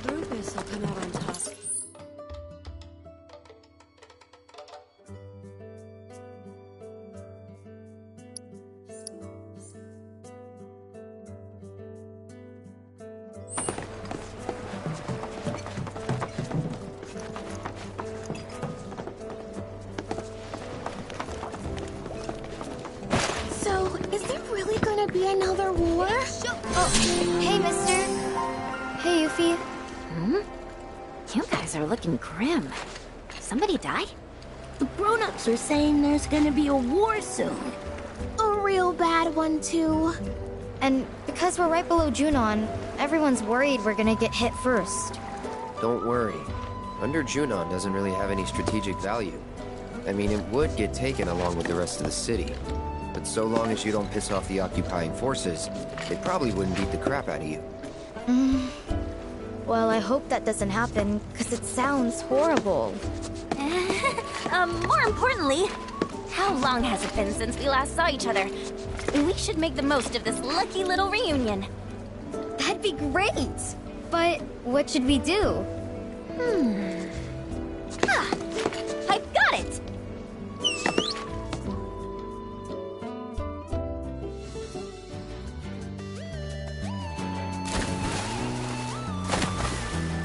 Rufus will come out on top. So, is there really gonna be another war? Oh, hey, mister. Hey, Yuffie. You guys are looking grim. Somebody die? The grown-ups are saying there's gonna be a war soon. A real bad one, too. And because we're right below Junon, everyone's worried we're gonna get hit first. Don't worry. Under Junon doesn't really have any strategic value. I mean, it would get taken along with the rest of the city. But so long as you don't piss off the occupying forces, they probably wouldn't beat the crap out of you. Well, I hope that doesn't happen, because it sounds horrible. More importantly, how long has it been since we last saw each other? We should make the most of this lucky little reunion. That'd be great! But what should we do? I've got it!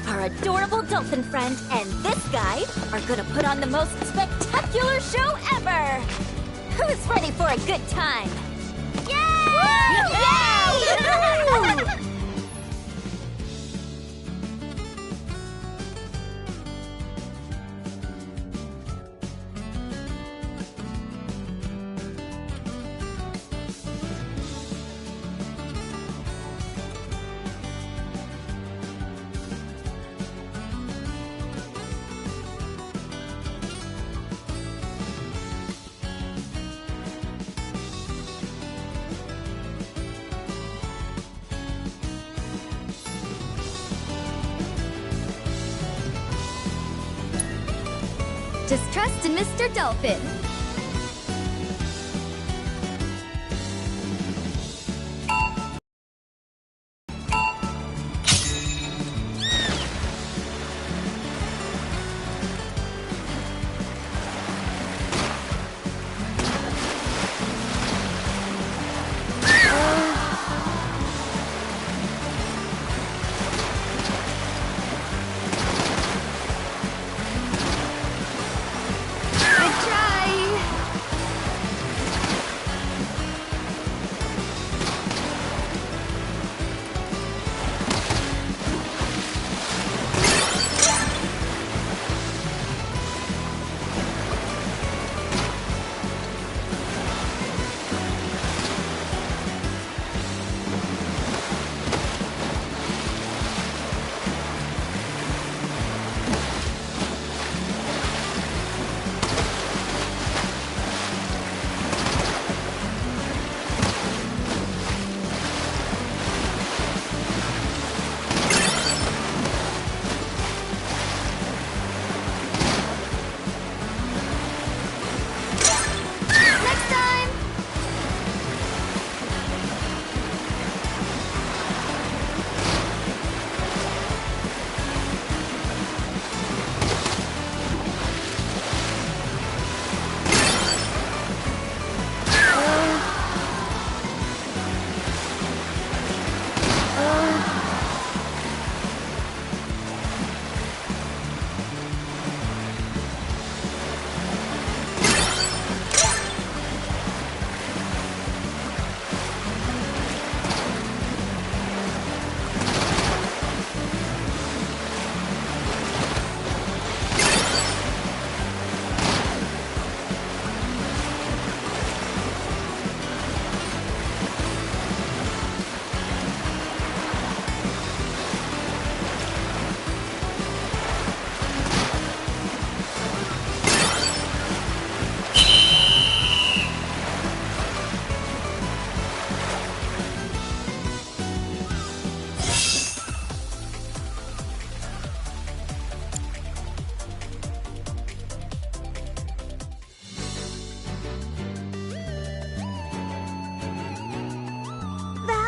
Our adorable dolphin friend and this guy are gonna put on the most spectacular show ever! Who's ready for a good time? Yay! Yay! Just trust in Mr. Dolphin.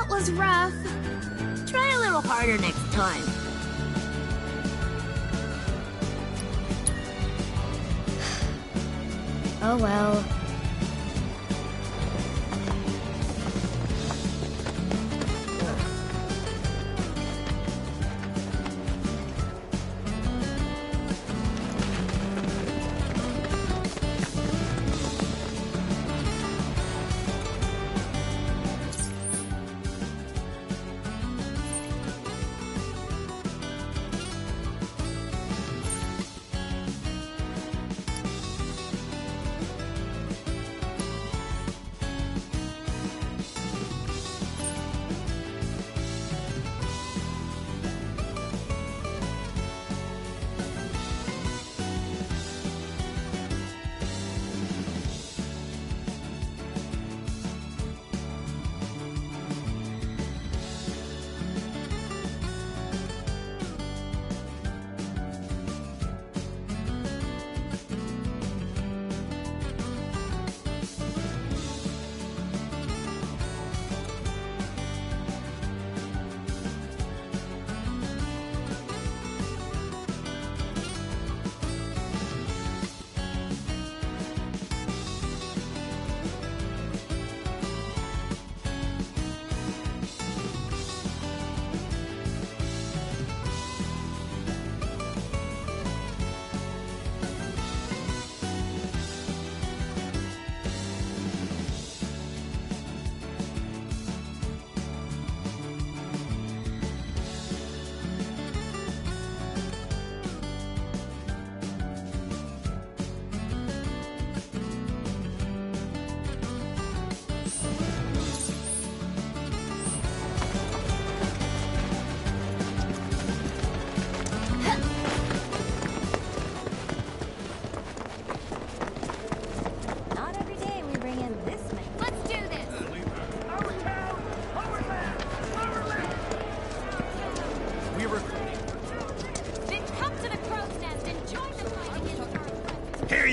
Was rough. Try a little harder next time. Oh well.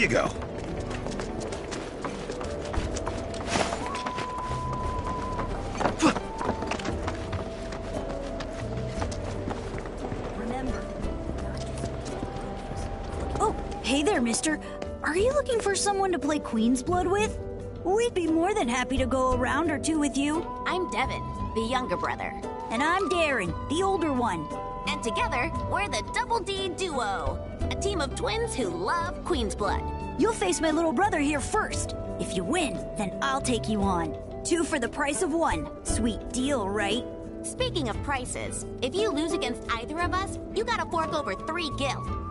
you go. Oh, hey there, mister. Are you looking for someone to play Queen's Blood with? We'd be more than happy to go a round or two with you. I'm Devin, the younger brother. And I'm Darren, the older one. And together, we're the Double D Duo, a team of twins who love Queen's Blood. You'll face my little brother here first. If you win, then I'll take you on. 2 for the price of 1. Sweet deal, right? Speaking of prices, if you lose against either of us, you gotta fork over 3 gil.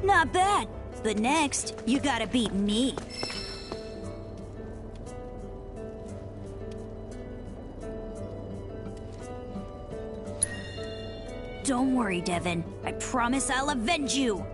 Not bad. But next, you gotta beat me. Don't worry, Devin. I promise I'll avenge you.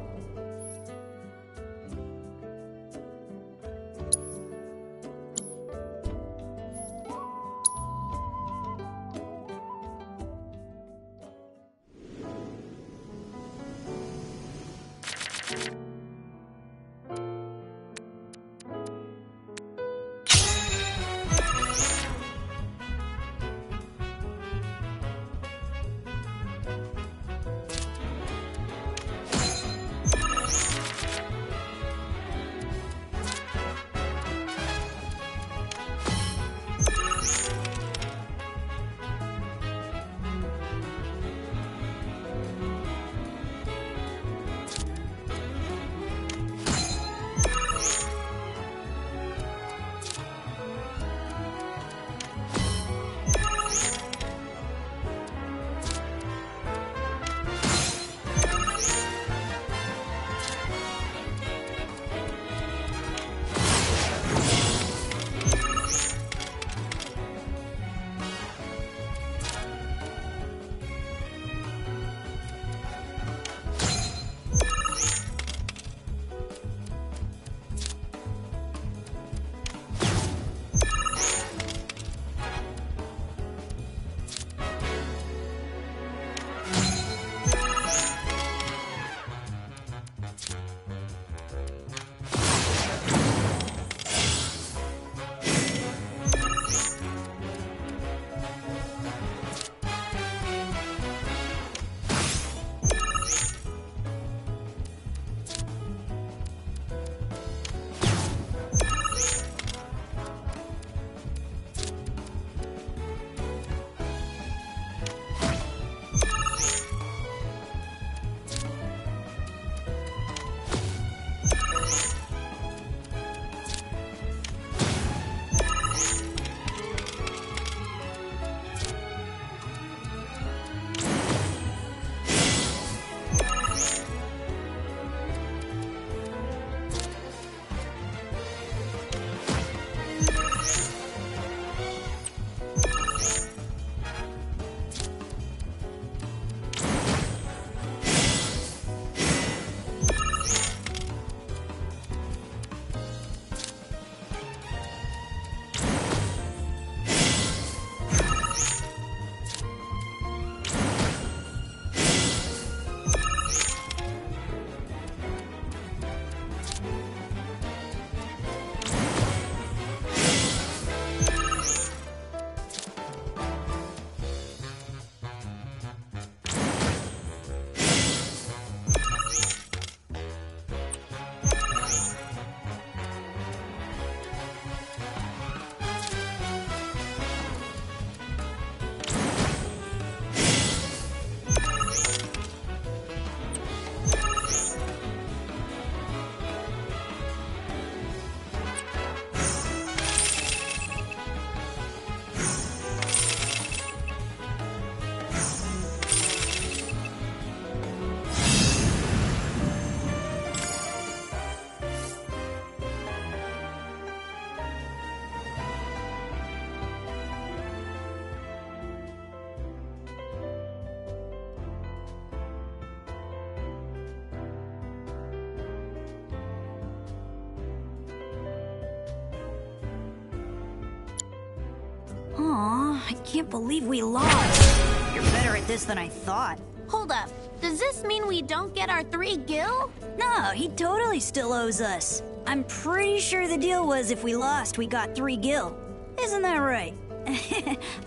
Aw, I can't believe we lost. You're better at this than I thought. Hold up. Does this mean we don't get our 3 gil? No, he totally still owes us. I'm pretty sure the deal was if we lost, we got 3 gil. Isn't that right?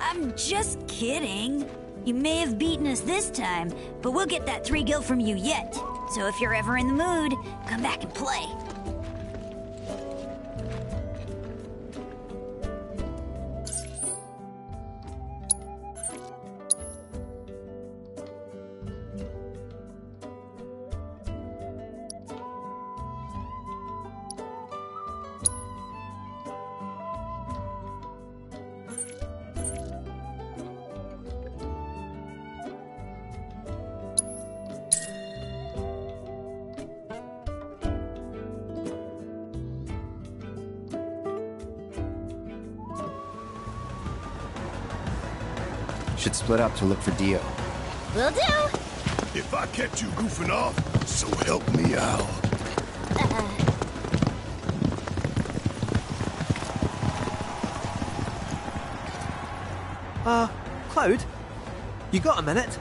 I'm just kidding. You may have beaten us this time, but we'll get that 3 gil from you yet. So if you're ever in the mood, come back and play. Should split up to look for Dio. Will do. If I catch you goofing off, so help me out. Cloud? You got a minute?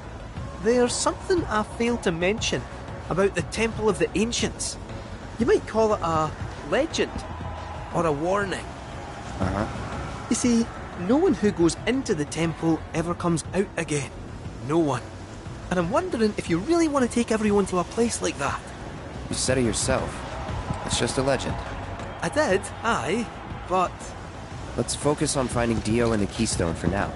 There's something I failed to mention about the Temple of the Ancients. You might call it a legend, or a warning. Uh-huh. You see, no one who goes into the temple ever comes out again. No one. And I'm wondering if you really want to take everyone to a place like that. You said it yourself. It's just a legend. I did, aye, but... Let's focus on finding Dio and the Keystone for now.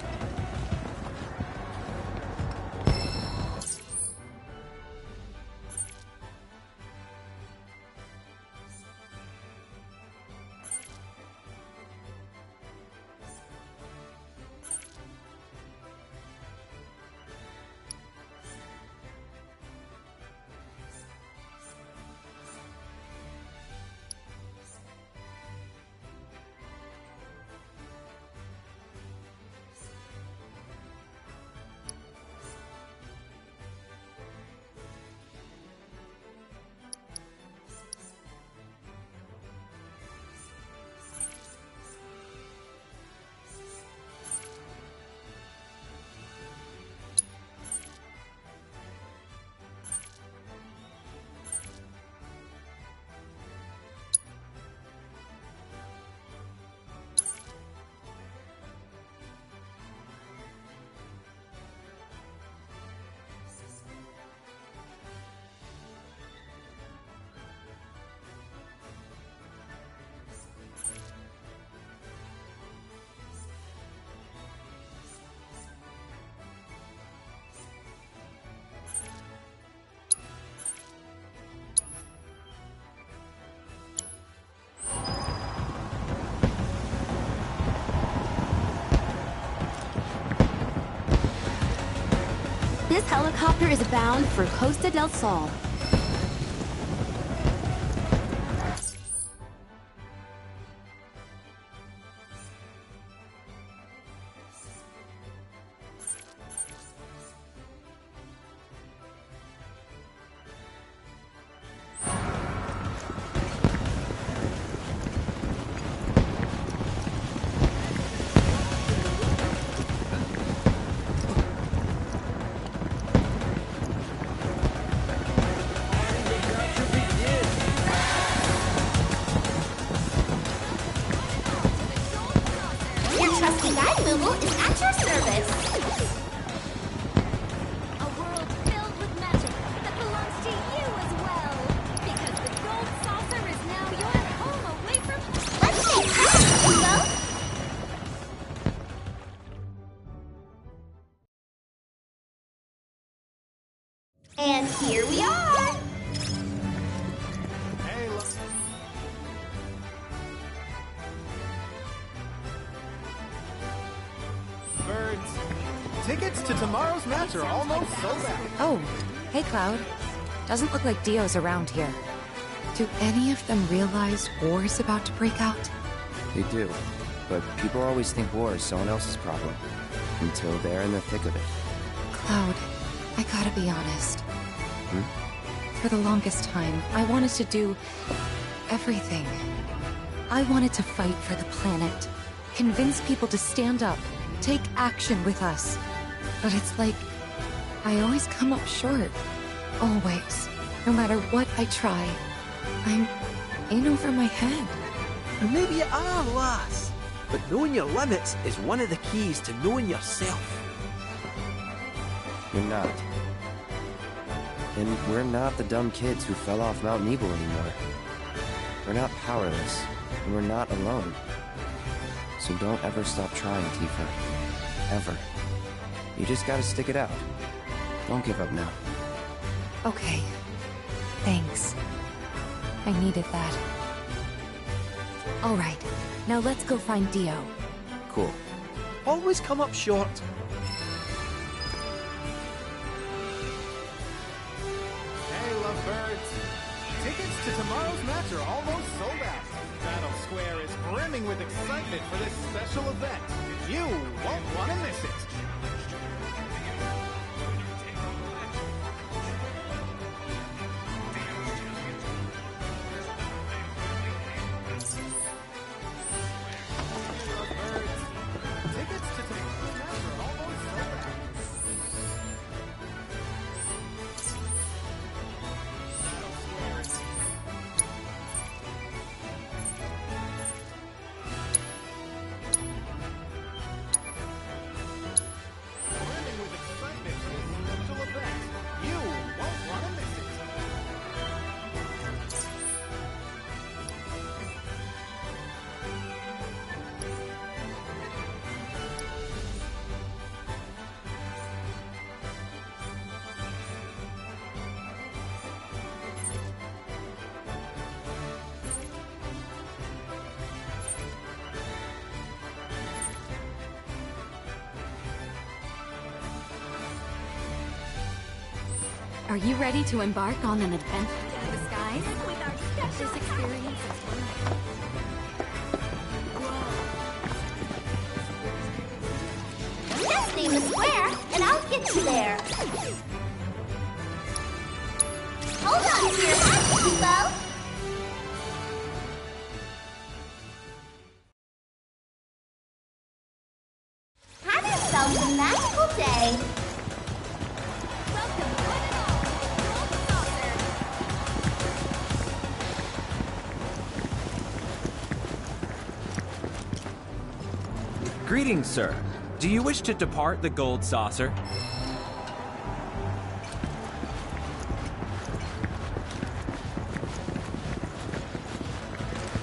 This helicopter is bound for Costa del Sol. And here we are! Hey, look. Birds. Tickets to tomorrow's match are almost sold out. Oh, hey, Cloud. Doesn't look like Dio's around here. Do any of them realize war's about to break out? They do, but people always think war is someone else's problem. Until they're in the thick of it. Cloud, I gotta be honest. For the longest time, I wanted to do everything. I wanted to fight for the planet, convince people to stand up, take action with us. But it's like, I always come up short. Always. No matter what I try, I'm in over my head. And maybe you are, lass. But knowing your limits is one of the keys to knowing yourself. You're not. And we're not the dumb kids who fell off Mount Nebo anymore. We're not powerless, and we're not alone. So don't ever stop trying, Tifa. Ever. You just gotta stick it out. Don't give up now. Okay. Thanks. I needed that. Alright, now let's go find Dio. Cool. Always come up short. Hey, lovebirds. Tickets to tomorrow's match are almost sold out. Battle Square is brimming with excitement for this special event. You won't want to miss it. Are you ready to embark on an adventure through the skies? With our special experience is Just name the square, and I'll get you there. Hold on to your hat, Kubo. Have yourself a magical day. Greetings, sir. Do you wish to depart the Gold Saucer?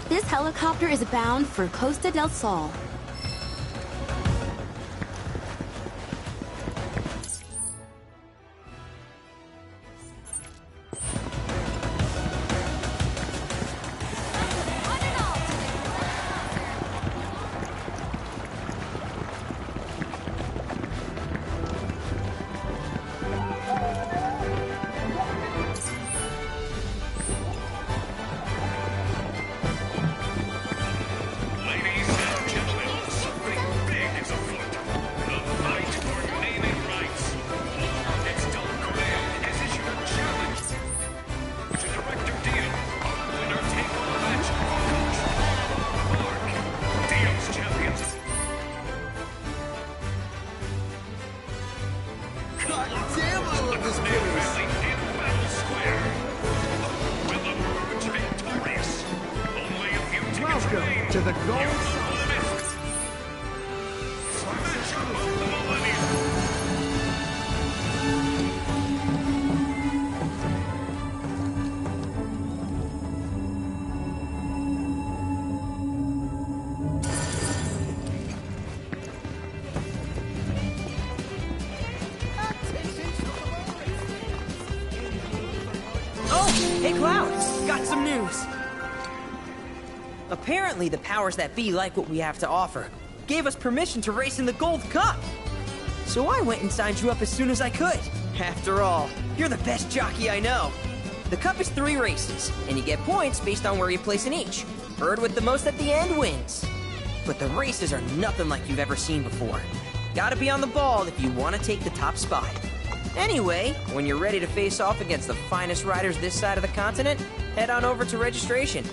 This helicopter is bound for Costa del Sol. To the gold Oh, hey Cloud, got some news. Apparently, the powers that be like what we have to offer. Gave us permission to race in the Gold Cup. So I went and signed you up as soon as I could. After all, you're the best jockey I know. The Cup is 3 races, and you get points based on where you place in each. Bird with the most at the end wins. But the races are nothing like you've ever seen before. Gotta be on the ball if you want to take the top spot. Anyway, when you're ready to face off against the finest riders this side of the continent, head on over to registration.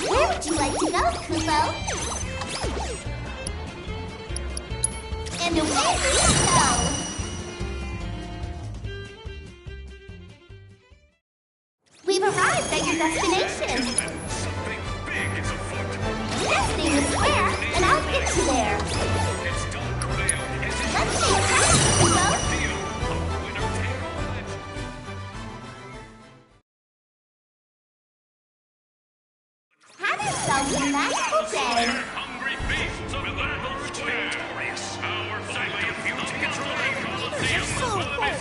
Where would you like to go, Kubo? And away we go! We've arrived at your destination. Just name the square, and I'll get you there. Let's see your hat, Kubo. Have yourself a magical day.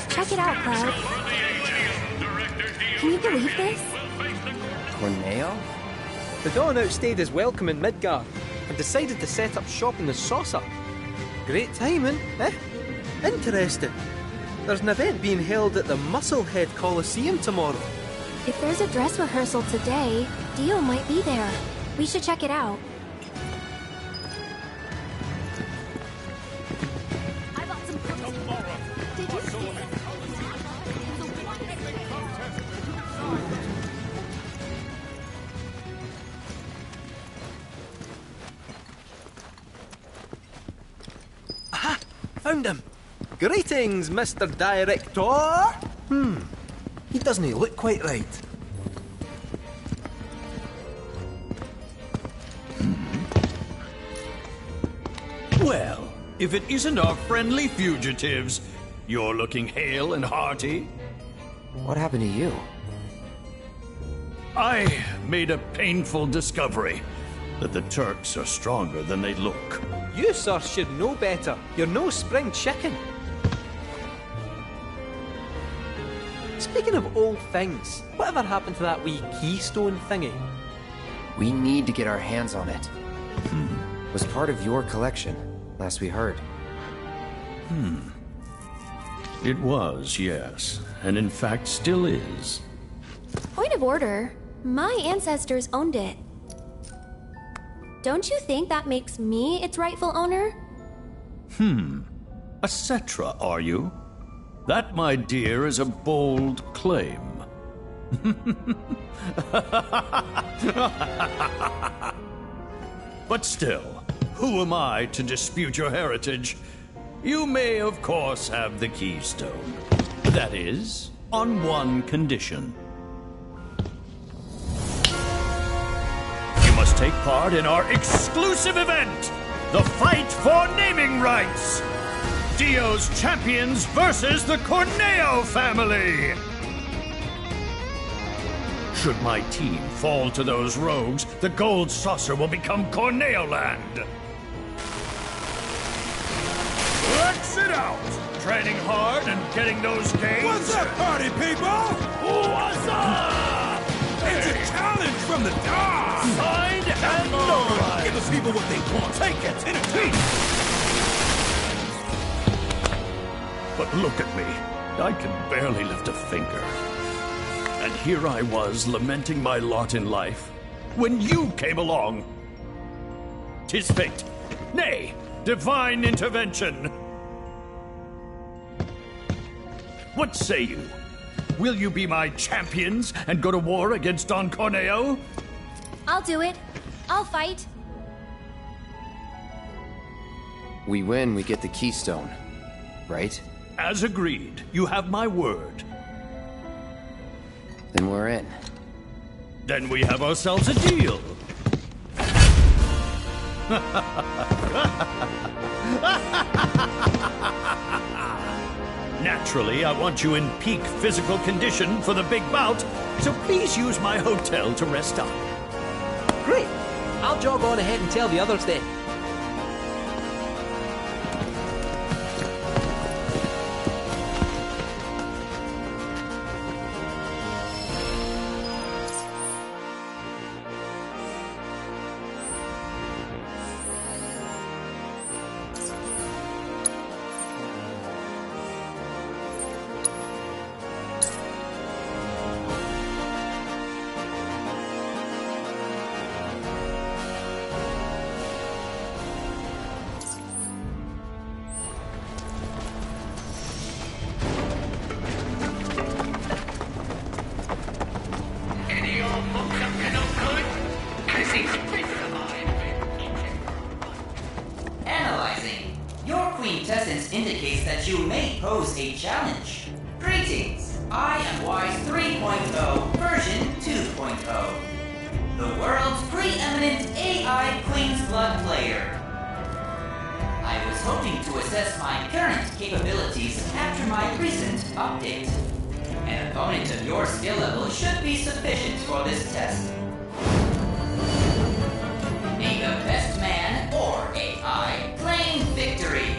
Check it out, Cloud. Can you believe this? Corneo? The Dawn outstayed his welcome in Midgar and decided to set up shop in the Saucer. Great timing, eh? Interesting. There's an event being held at the Musclehead Coliseum tomorrow. If there's a dress rehearsal today, Dio might be there. We should check it out. I bought some clothes tomorrow. Did you see it? Aha! Found him! Greetings, Mr. Director! He doesn't look quite right. Well, if it isn't our friendly fugitives, you're looking hale and hearty. What happened to you? I made a painful discovery that the Turks are stronger than they look. You, sir, should know better. You're no spring chicken. Speaking of old things, whatever happened to that wee keystone thingy? We need to get our hands on it. It was part of your collection, last we heard. It was, yes. And in fact, still is. Point of order. My ancestors owned it. Don't you think that makes me its rightful owner? A Cetra, are you? That, my dear, is a bold claim. But still, who am I to dispute your heritage? You may, of course, have the keystone. That is, on one condition. You must take part in our exclusive event, the Fight for Naming Rights! Dio's champions versus the Corneo family! Should my team fall to those rogues, the Gold Saucer will become Corneo Land! Let's it out! Training hard and getting those gains? What's up, party people? What's up? It's a challenge from the dark! Signed and notarized! Give the people what they want. Take it! Entertain! But look at me. I can barely lift a finger. And here I was, lamenting my lot in life, when you came along. 'Tis fate. Nay, divine intervention. What say you? Will you be my champions and go to war against Don Corneo? I'll do it. I'll fight. We win, we get the keystone, right? As agreed. You have my word. Then we're in. Then we have ourselves a deal. Naturally, I want you in peak physical condition for the big bout, so please use my hotel to rest up. Great! I'll jog on ahead and tell the others then. Analyzing. Your quintessence indicates that you may pose a challenge. Greetings. I am Wise 3.0 version 2.0. The world's preeminent AI Queen's Blood player. I was hoping to assess my current capabilities after my recent update. An opponent of your skill level should be sufficient for this test. May the best man or AI claim victory.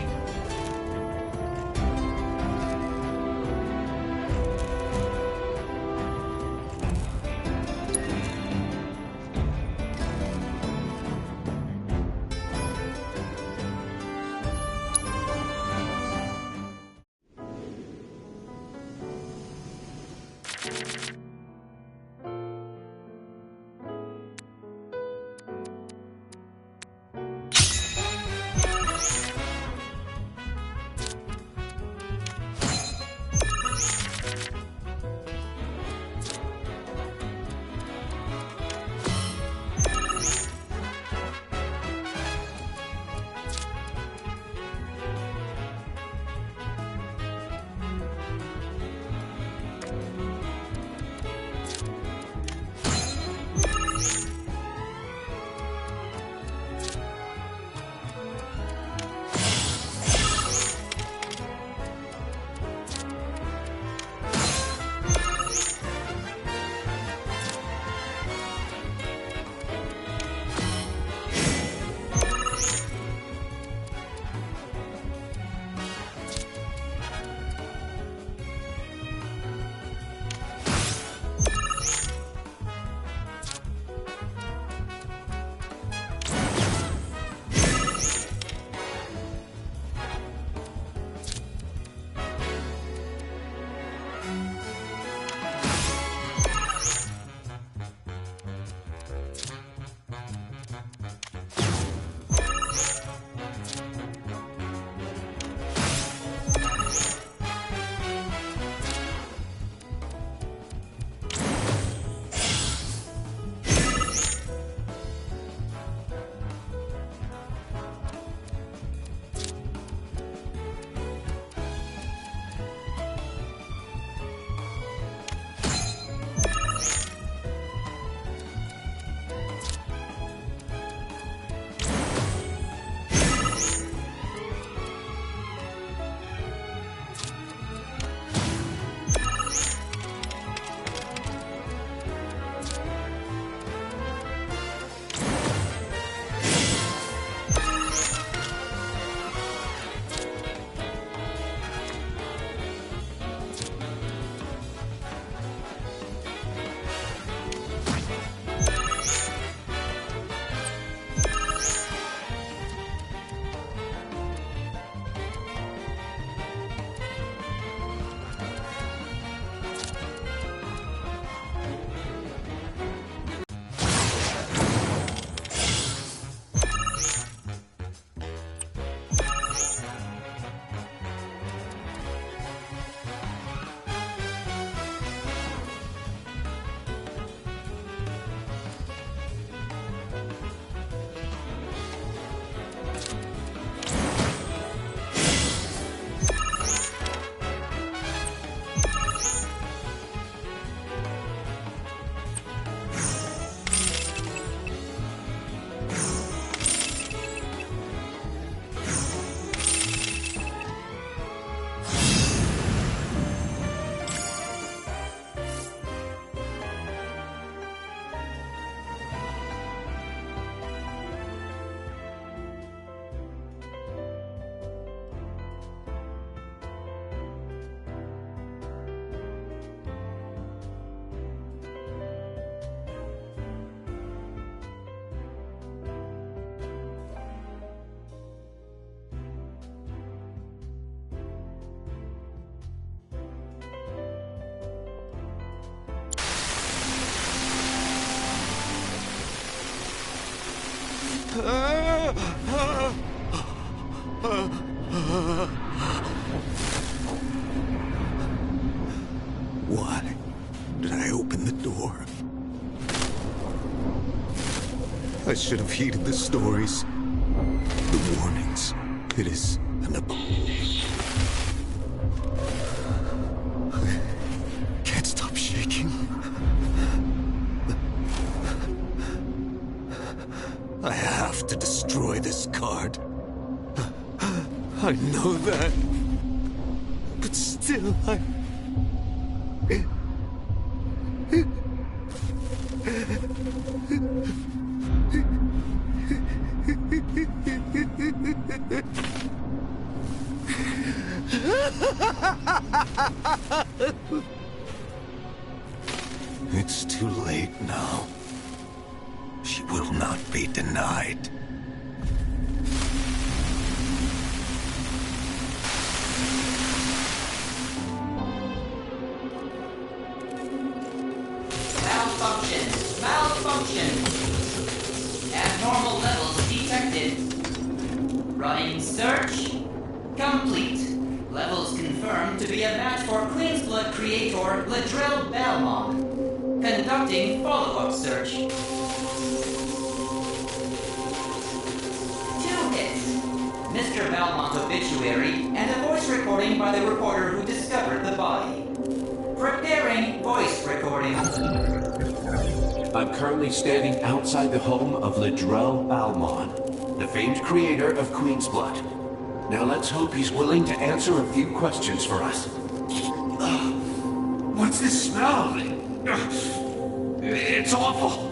Why did I open the door? I should have heeded the stories, the warnings. It is an I can't stop shaking. I have to destroy this card. I know that. But still, It's too late now. She will not be denied. Malfunction! Malfunction! Abnormal levels detected. Running search complete. Levels confirmed to be a match for Queensblood creator Ladrell Balmont. Conducting follow-up search. 2 hits. Mr. Balmont's obituary and a voice recording by the reporter who discovered the body. Preparing voice recording. I'm currently standing outside the home of Ladrell Balmont, the famed creator of Queensblood. Now let's hope he's willing to answer a few questions for us. What's this smell? It's awful.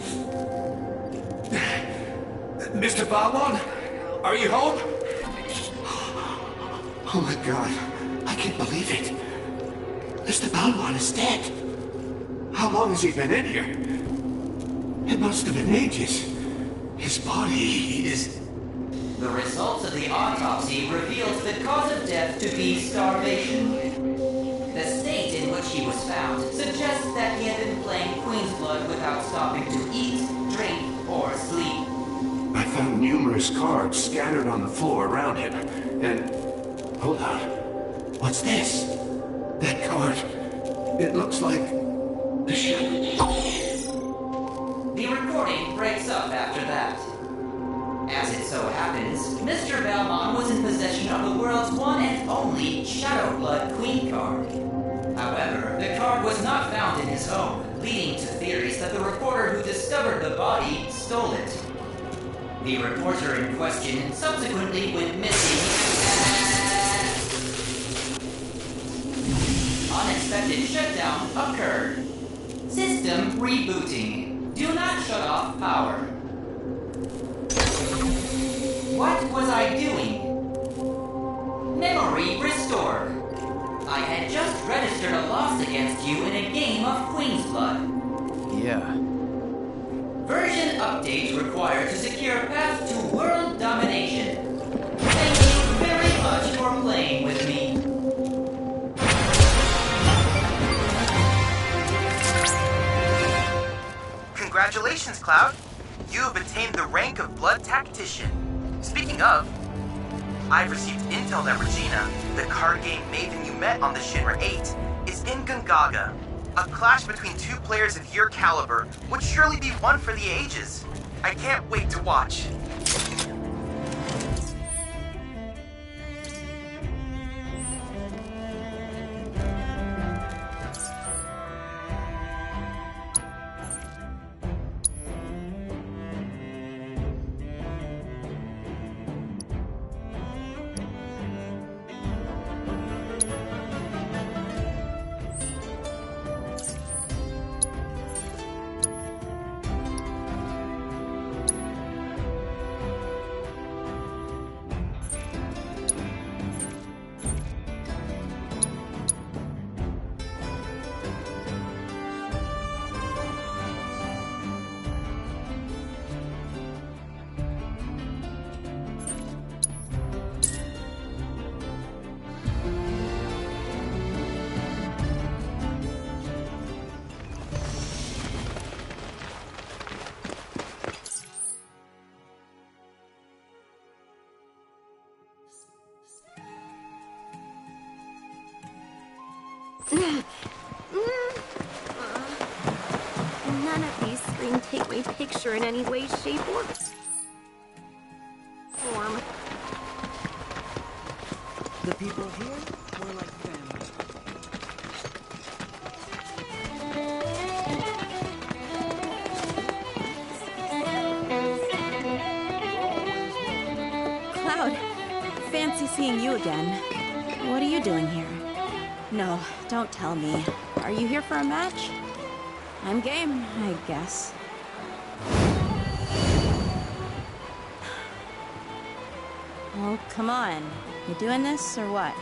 Mr. Balmont, are you home? Oh my God, I can't believe it. Mr. Balmont is dead. How long has he been in here? It must have been ages. His body is... The results of the autopsy revealed the cause of death to be starvation. The state in which he was found suggests that he had been playing Queensblood without stopping to eat, drink, or sleep. I found numerous cards scattered on the floor around him, and... Hold on. What's this? That card... It looks like... the shadow. The recording breaks up after that. As it so happens, Mr. Balmont was in possession of the world's one and only Shadow Blood Queen card. However, the card was not found in his home, leading to theories that the reporter who discovered the body stole it. The reporter in question subsequently went missing. Unexpected shutdown occurred. System rebooting. Do not shut off power. What was I doing? Memory restored. I had just registered a loss against you in a game of Queensblood. Yeah. Version update required to secure path to world domination. Thank you very much for playing with me. Congratulations, Cloud. You have attained the rank of Blood Tactician. Speaking of, I've received intel that Regina, the card game maven you met on the Shinra 8, is in Gongaga. A clash between two players of your caliber would surely be one for the ages. I can't wait to watch. None of these screen take my picture in any way, shape, or form. The people here were like family. Cloud, fancy seeing you again. What are you doing here? No, don't tell me. Are you here for a match? I'm game, I guess. Oh, come on. You doing this or what?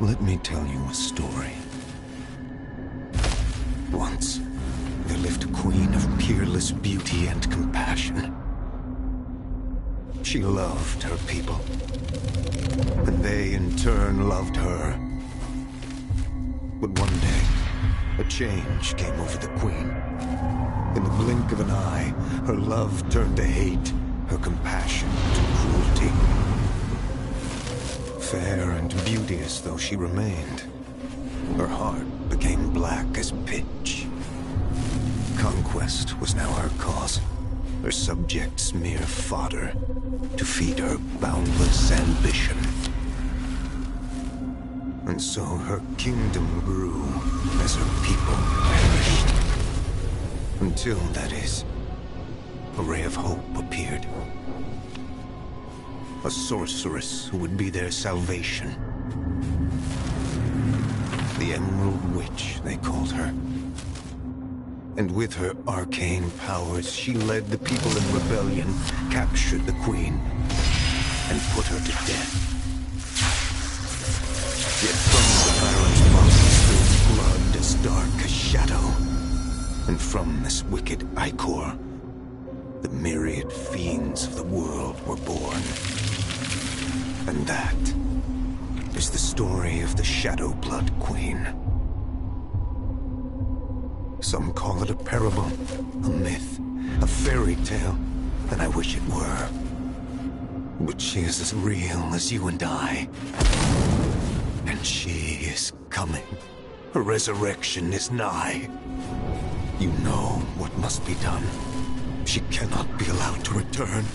Let me tell you a story. Once, there lived a queen of peerless beauty and compassion. She loved her people, and they in turn loved her. But one day, a change came over the queen. In the blink of an eye, her love turned to hate, her compassion to cruelty. Fair and beauteous though she remained, her heart became black as pitch. Conquest was now her cause, her subjects mere fodder to feed her boundless ambition. And so her kingdom grew as her people perished. Until, that is, a ray of hope appeared. A sorceress who would be their salvation. The Emerald Witch, they called her. And with her arcane powers, she led the people in rebellion, captured the queen, and put her to death. Yet from the tyrant's body spilled blood as dark as shadow. And from this wicked ichor, the myriad fiends of the world were born. And that is the story of the Shadow Blood Queen. Some call it a parable, a myth, a fairy tale, and I wish it were. But she is as real as you and I. And she is coming. Her resurrection is nigh. You know what must be done. She cannot be allowed to return.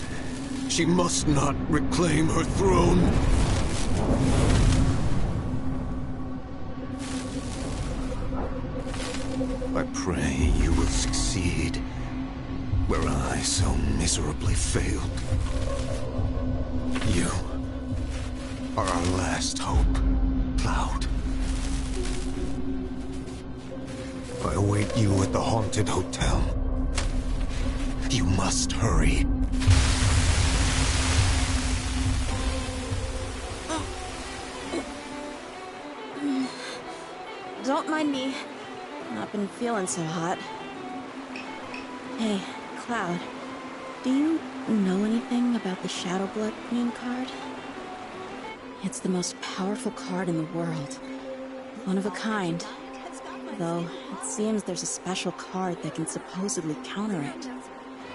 She must not reclaim her throne. I pray you will succeed where I so miserably failed. You are our last hope, Cloud. I await you at the haunted hotel. You must hurry. Don't mind me. Not been feeling so hot. Hey, Cloud. Do you know anything about the Shadow Blood Queen card? It's the most powerful card in the world. One of a kind. Though, it seems there's a special card that can supposedly counter it.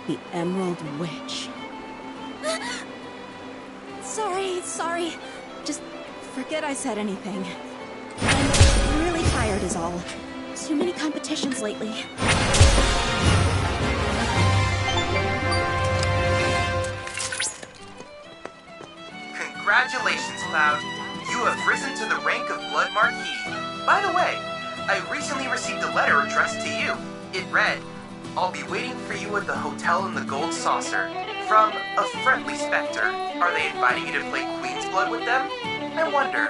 The Emerald Witch. Sorry. Just forget I said anything. I'm really tired is all. Too many competitions lately. Congratulations, Cloud. You have risen to the rank of Blood Marquis. By the way, I recently received a letter addressed to you. It read, "I'll be waiting for you at the hotel in the Gold Saucer. From a friendly specter. Are they inviting you to play Queen's Blood with them? I wonder."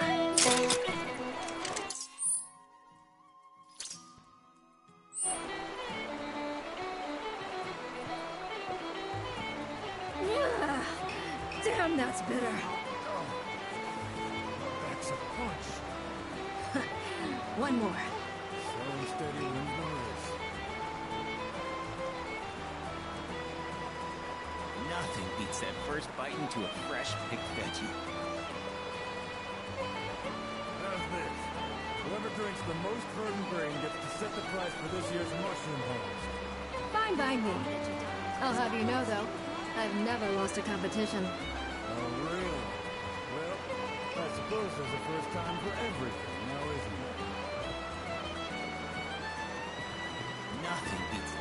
Damn, that's bitter. That's a punch. One more. Slow and steady wins the race. Nothing beats that first bite into a fresh picked veggie. How's this? Whoever drinks the most verdant grain gets to set the price for this year's mushroom harvest. Fine by me. I'll have you know, though, I've never lost a competition. Oh, really? Well, I suppose there's a first time for everything, now isn't there? Nothing beats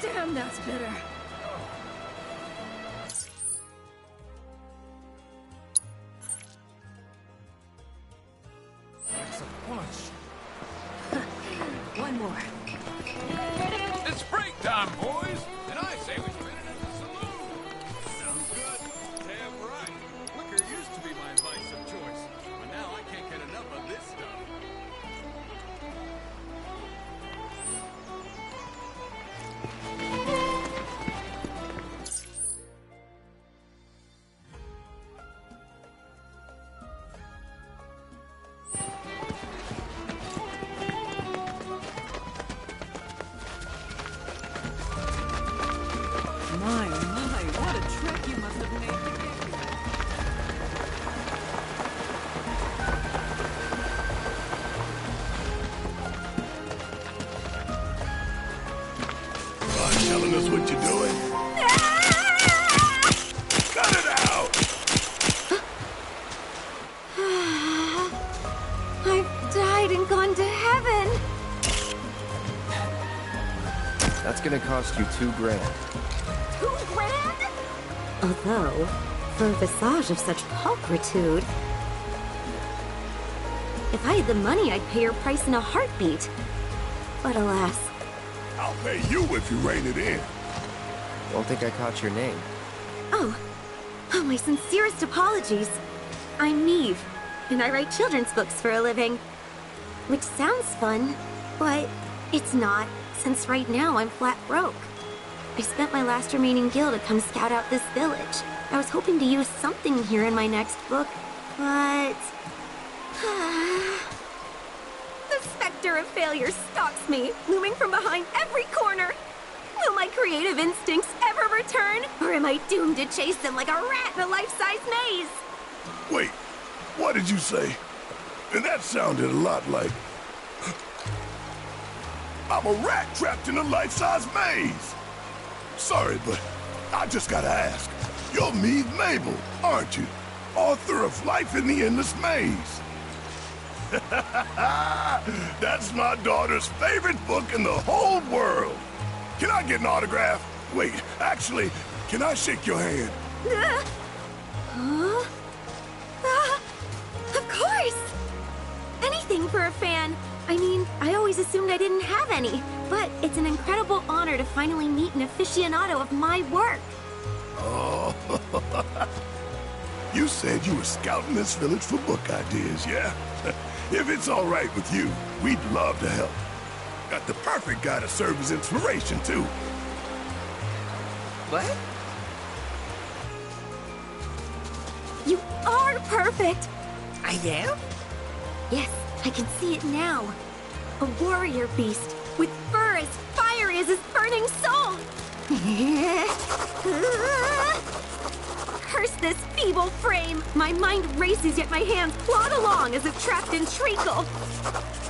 Damn, that's bitter. That's a punch. One more. It's break time, boys! And I say we spin it at the saloon! Sounds good. Damn right. Liquor used to be my vice of choice, but now I can't get enough of this stuff. That's gonna cost you $2 grand. $2 grand? Although, for a visage of such pulchritude, if I had the money, I'd pay your price in a heartbeat. But alas. I'll pay you if you rein it in. Don't think I caught your name. Oh, my sincerest apologies. I'm Neve, and I write children's books for a living. Which sounds fun, but it's not, since right now I'm flat broke. I spent my last remaining gil to come scout out this village. I was hoping to use something here in my next book, but... the specter of failure stalks me, looming from behind every corner. Will my creative instincts ever return, or am I doomed to chase them like a rat in a life-size maze? Wait, what did you say? And that sounded a lot like... I'm a rat trapped in a life-size maze! Sorry, but I just gotta ask. You're Meave Mabel, aren't you? Author of Life in the Endless Maze. That's my daughter's favorite book in the whole world. Can I get an autograph? Wait, actually, can I shake your hand? Of course! Anything for a fan. I mean, I always assumed I didn't have any, but it's an incredible honor to finally meet an aficionado of my work. Oh, you said you were scouting this village for book ideas, yeah? If it's all right with you, we'd love to help. Got the perfect guy to serve as inspiration, too. What? You are perfect! I am? Yes, I can see it now. A warrior beast, with fur as fiery as his burning soul! Curse this feeble frame! My mind races, yet my hands plod along as if trapped in treacle.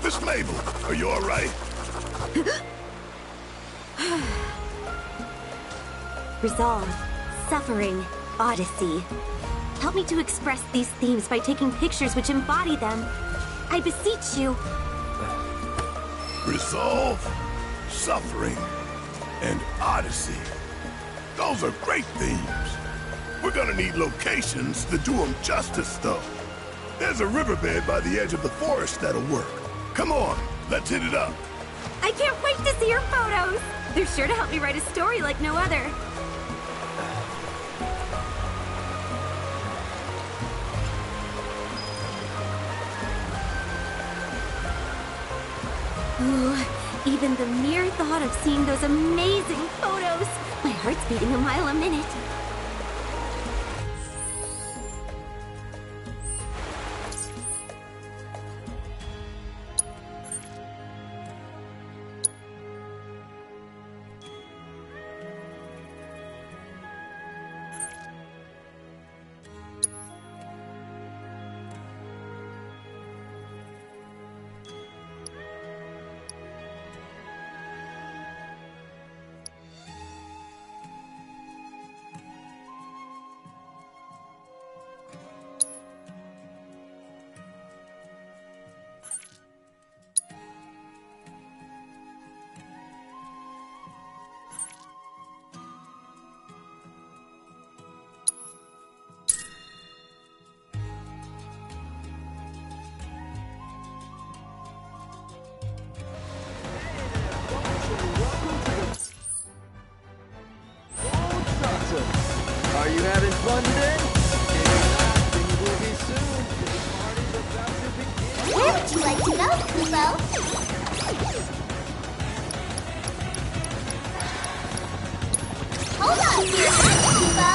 Miss Mabel, are you all right? Resolve, suffering, odyssey. Help me to express these themes by taking pictures which embody them. I beseech you. Resolve, suffering, and odyssey. Those are great themes. We're gonna need locations to do them justice, though. There's a riverbed by the edge of the forest that'll work. Come on, let's hit it up. I can't wait to see your photos. They're sure to help me write a story like no other. Ooh, even the mere thought of seeing those amazing photos. My heart's beating a mile a minute. Are you having fun today? If not, then you will be soon. The party's about to begin. Where would you like to go, Kubo? Hold on to your hat, Kubo!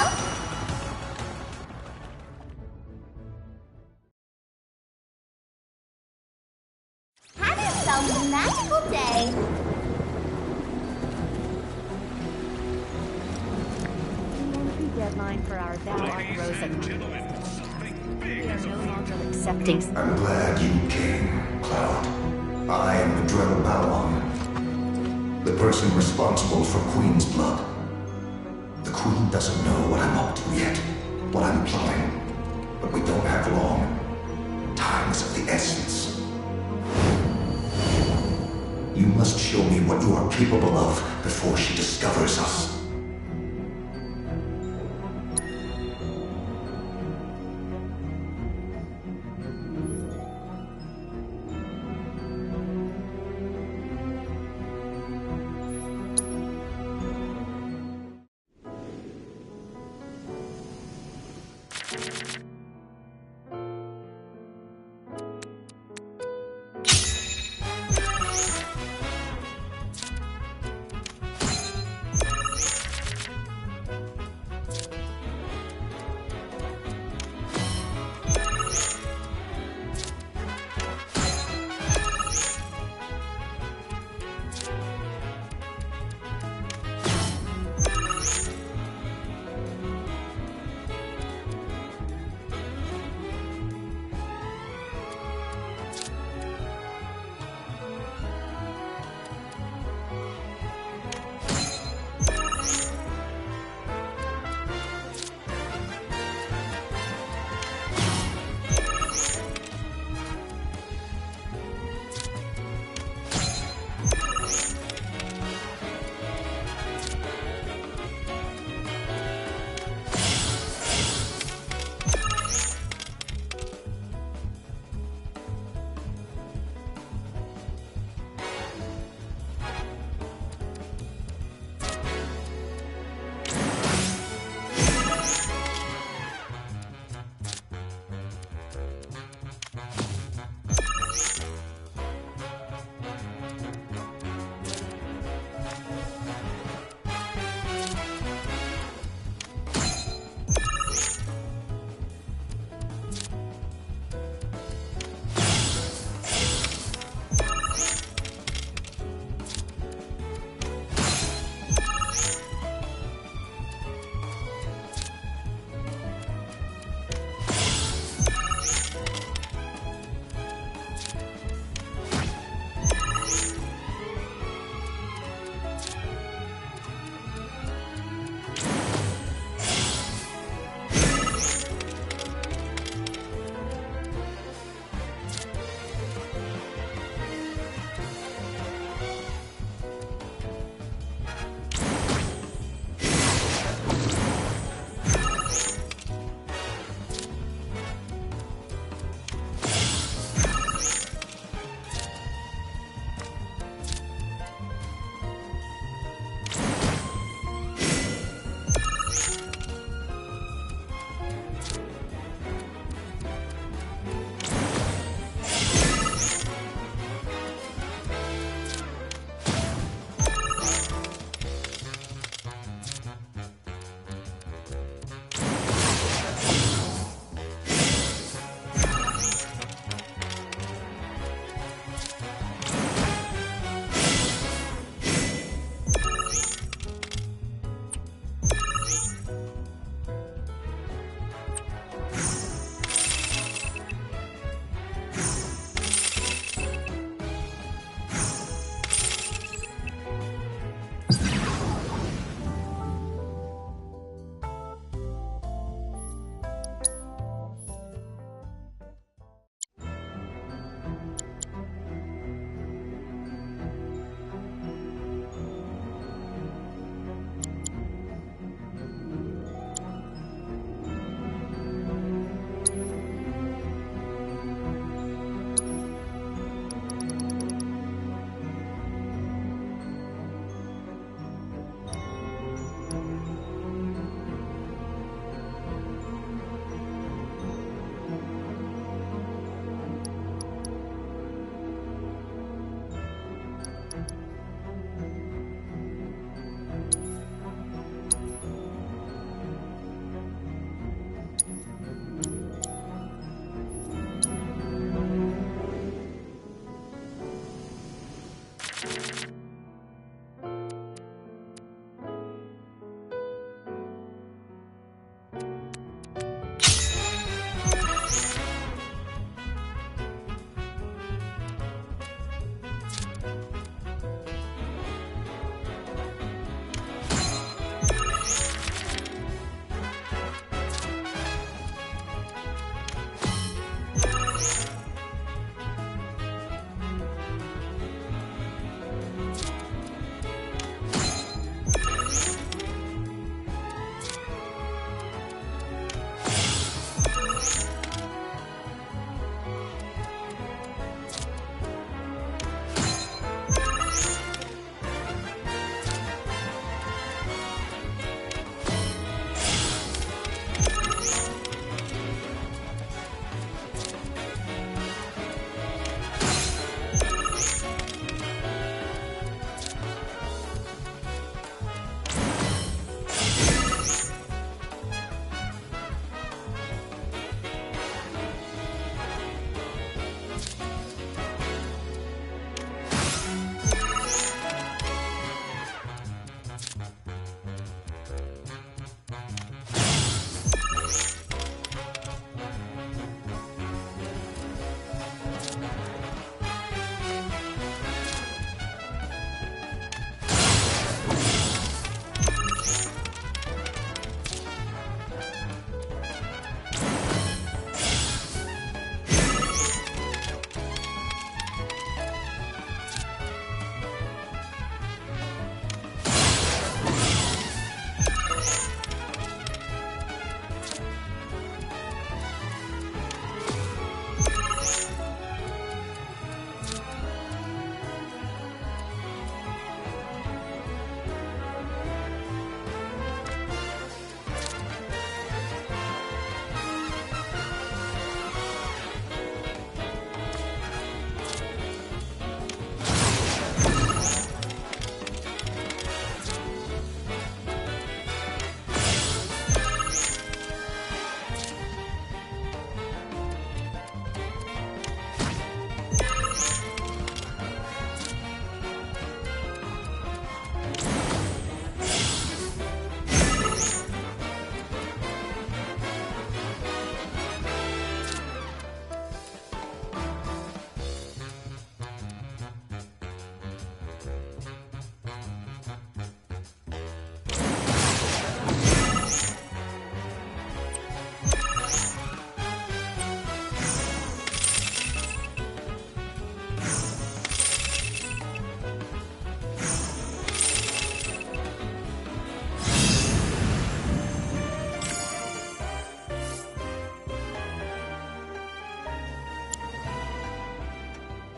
Have yourself a magical day! Deadline for our Thou Art Rosa contest. We are no longer accepting. I'm glad you came, Cloud. I am the Drell Balon, the person responsible for Queen's blood. The Queen doesn't know what I'm up to yet, what I'm plotting. But we don't have long. Time is of the essence. You must show me what you are capable of before she discovers us.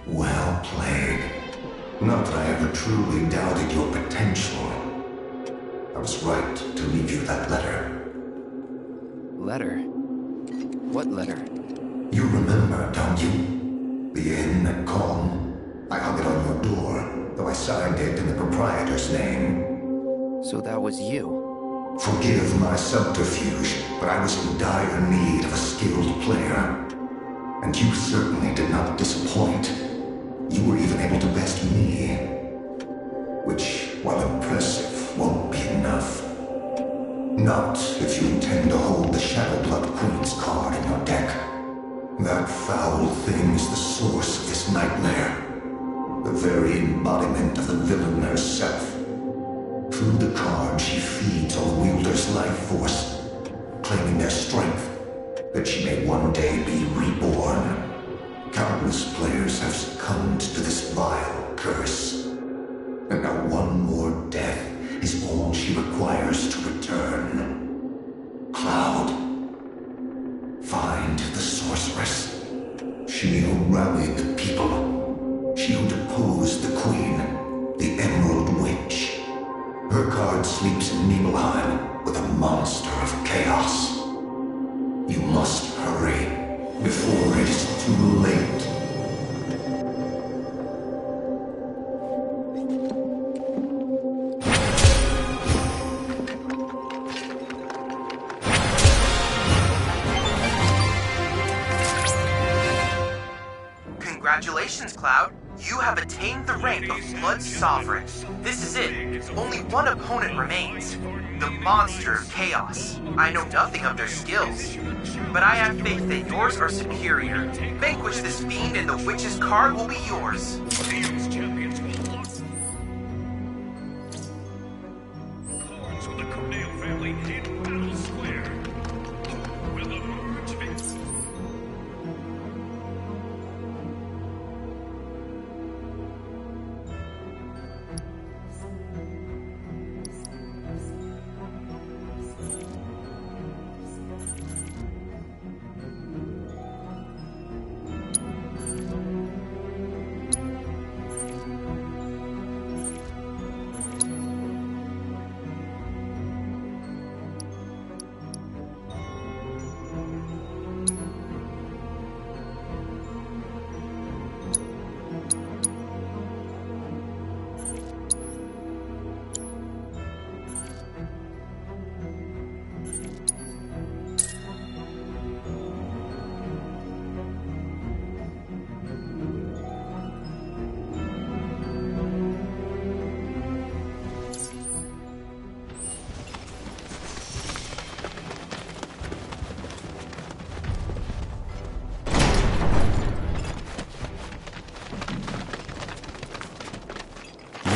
Well played. Not that I ever truly doubted your potential. I was right to leave you that letter. Letter? What letter? You remember, don't you? The inn at Calm. I hung it on your door, though I signed it in the proprietor's name. So that was you? Forgive my subterfuge, but I was in dire need of a skilled player. And you certainly did not disappoint. You were even able to best me. Which, while impressive, won't be enough. Not if you intend to hold the Shadowblood Queen's card in your deck. That foul thing is the source of this nightmare. The very embodiment of the villain herself. Through the card, she feeds on the wielder's life force, claiming their strength, that she may one day be reborn. Countless players have succumbed to this vile curse. And now one more death is all she requires to return. Cloud, find the sorceress. She who rallied the people. She who deposed the queen, the Emerald Witch. Her card sleeps in Nibelheim with a monster of chaos. You must hurry before it is too late. Congratulations, Cloud. You have attained the rank of Blood Sovereign. This is it. Only one opponent remains. The Monster of Chaos. I know nothing of their skills, but I have faith that yours are superior. Vanquish this fiend and the witch's card will be yours.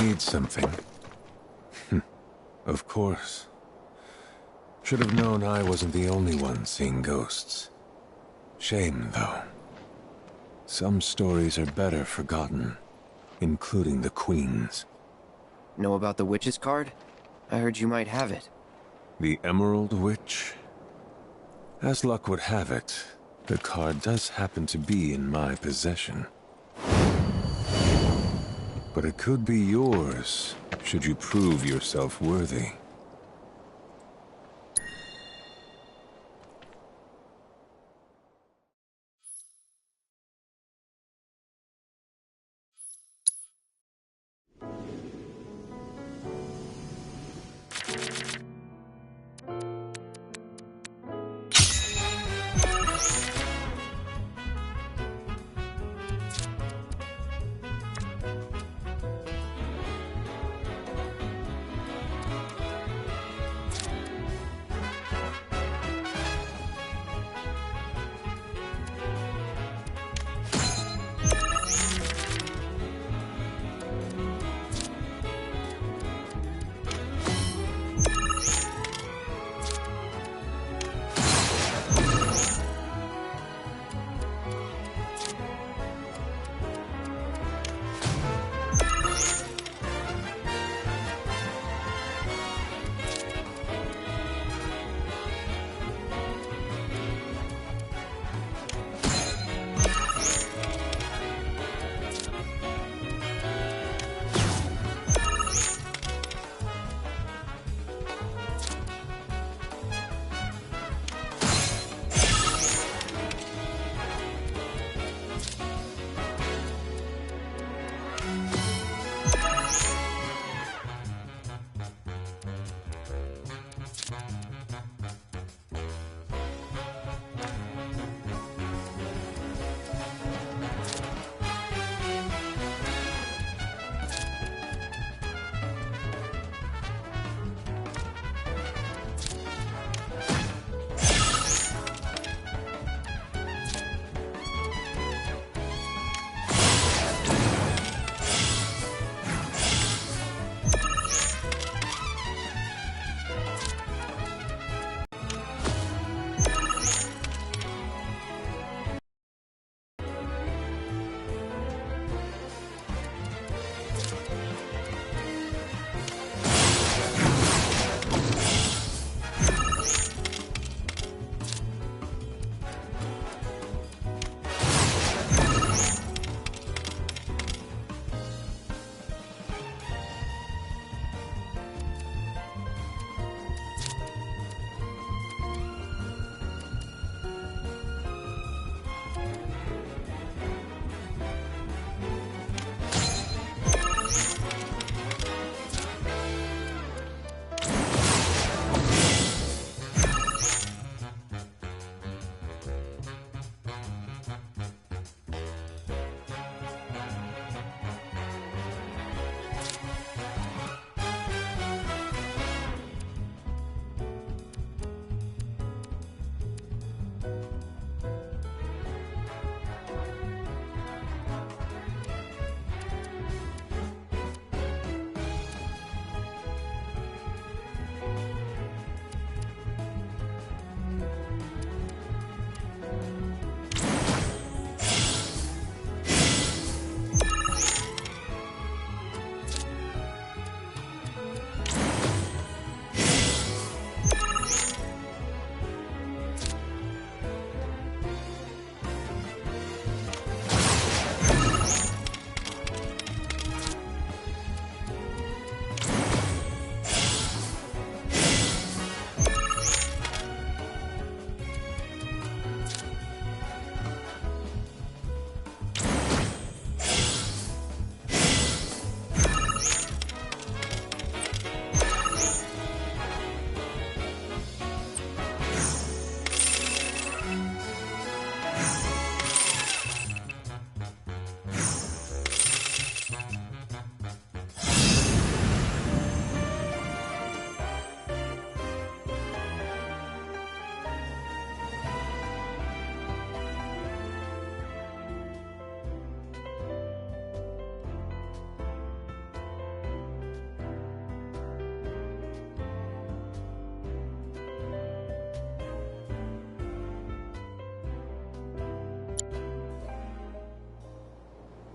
Need something? Of course. Should have known I wasn't the only one seeing ghosts. Shame, though. Some stories are better forgotten, including the Queen's. Know about the witch's card? I heard you might have it. The Emerald Witch? As luck would have it, the card does happen to be in my possession. But it could be yours, should you prove yourself worthy.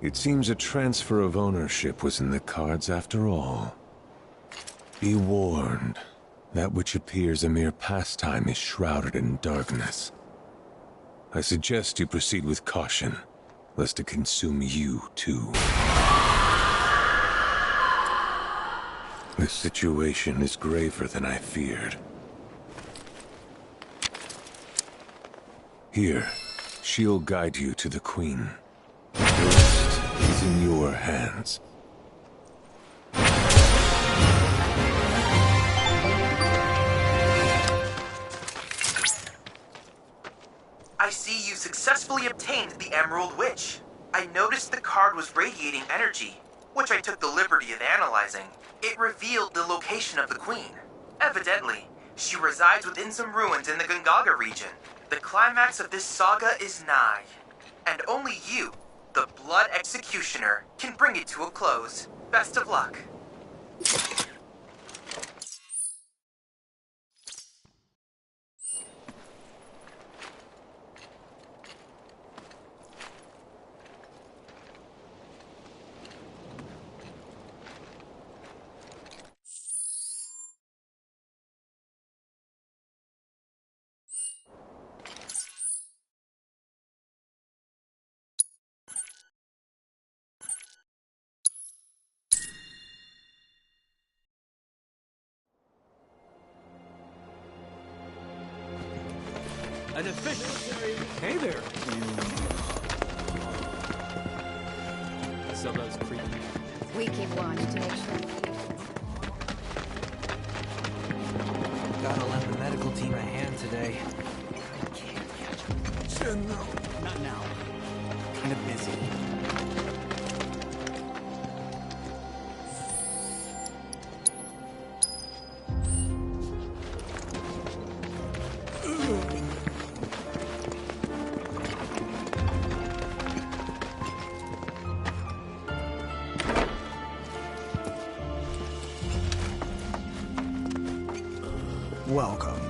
It seems a transfer of ownership was in the cards after all. Be warned, that which appears a mere pastime is shrouded in darkness. I suggest you proceed with caution, lest it consume you too. The situation is graver than I feared. Here, she'll guide you to the Queen. The rest is in your hands. I see you successfully obtained the Emerald Witch. I noticed the card was radiating energy, which I took the liberty of analyzing. It revealed the location of the Queen. Evidently, she resides within some ruins in the Gongaga region. The climax of this saga is nigh, and only you, the Blood Executioner, can bring it to a close. Best of luck. An official. Hey there. So those creepy. We keep watch to make sure. Gotta lend the medical team a hand today. Not now. Kind of busy. Welcome.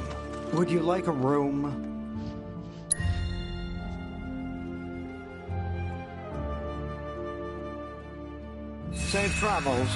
Would you like a room? Safe travels.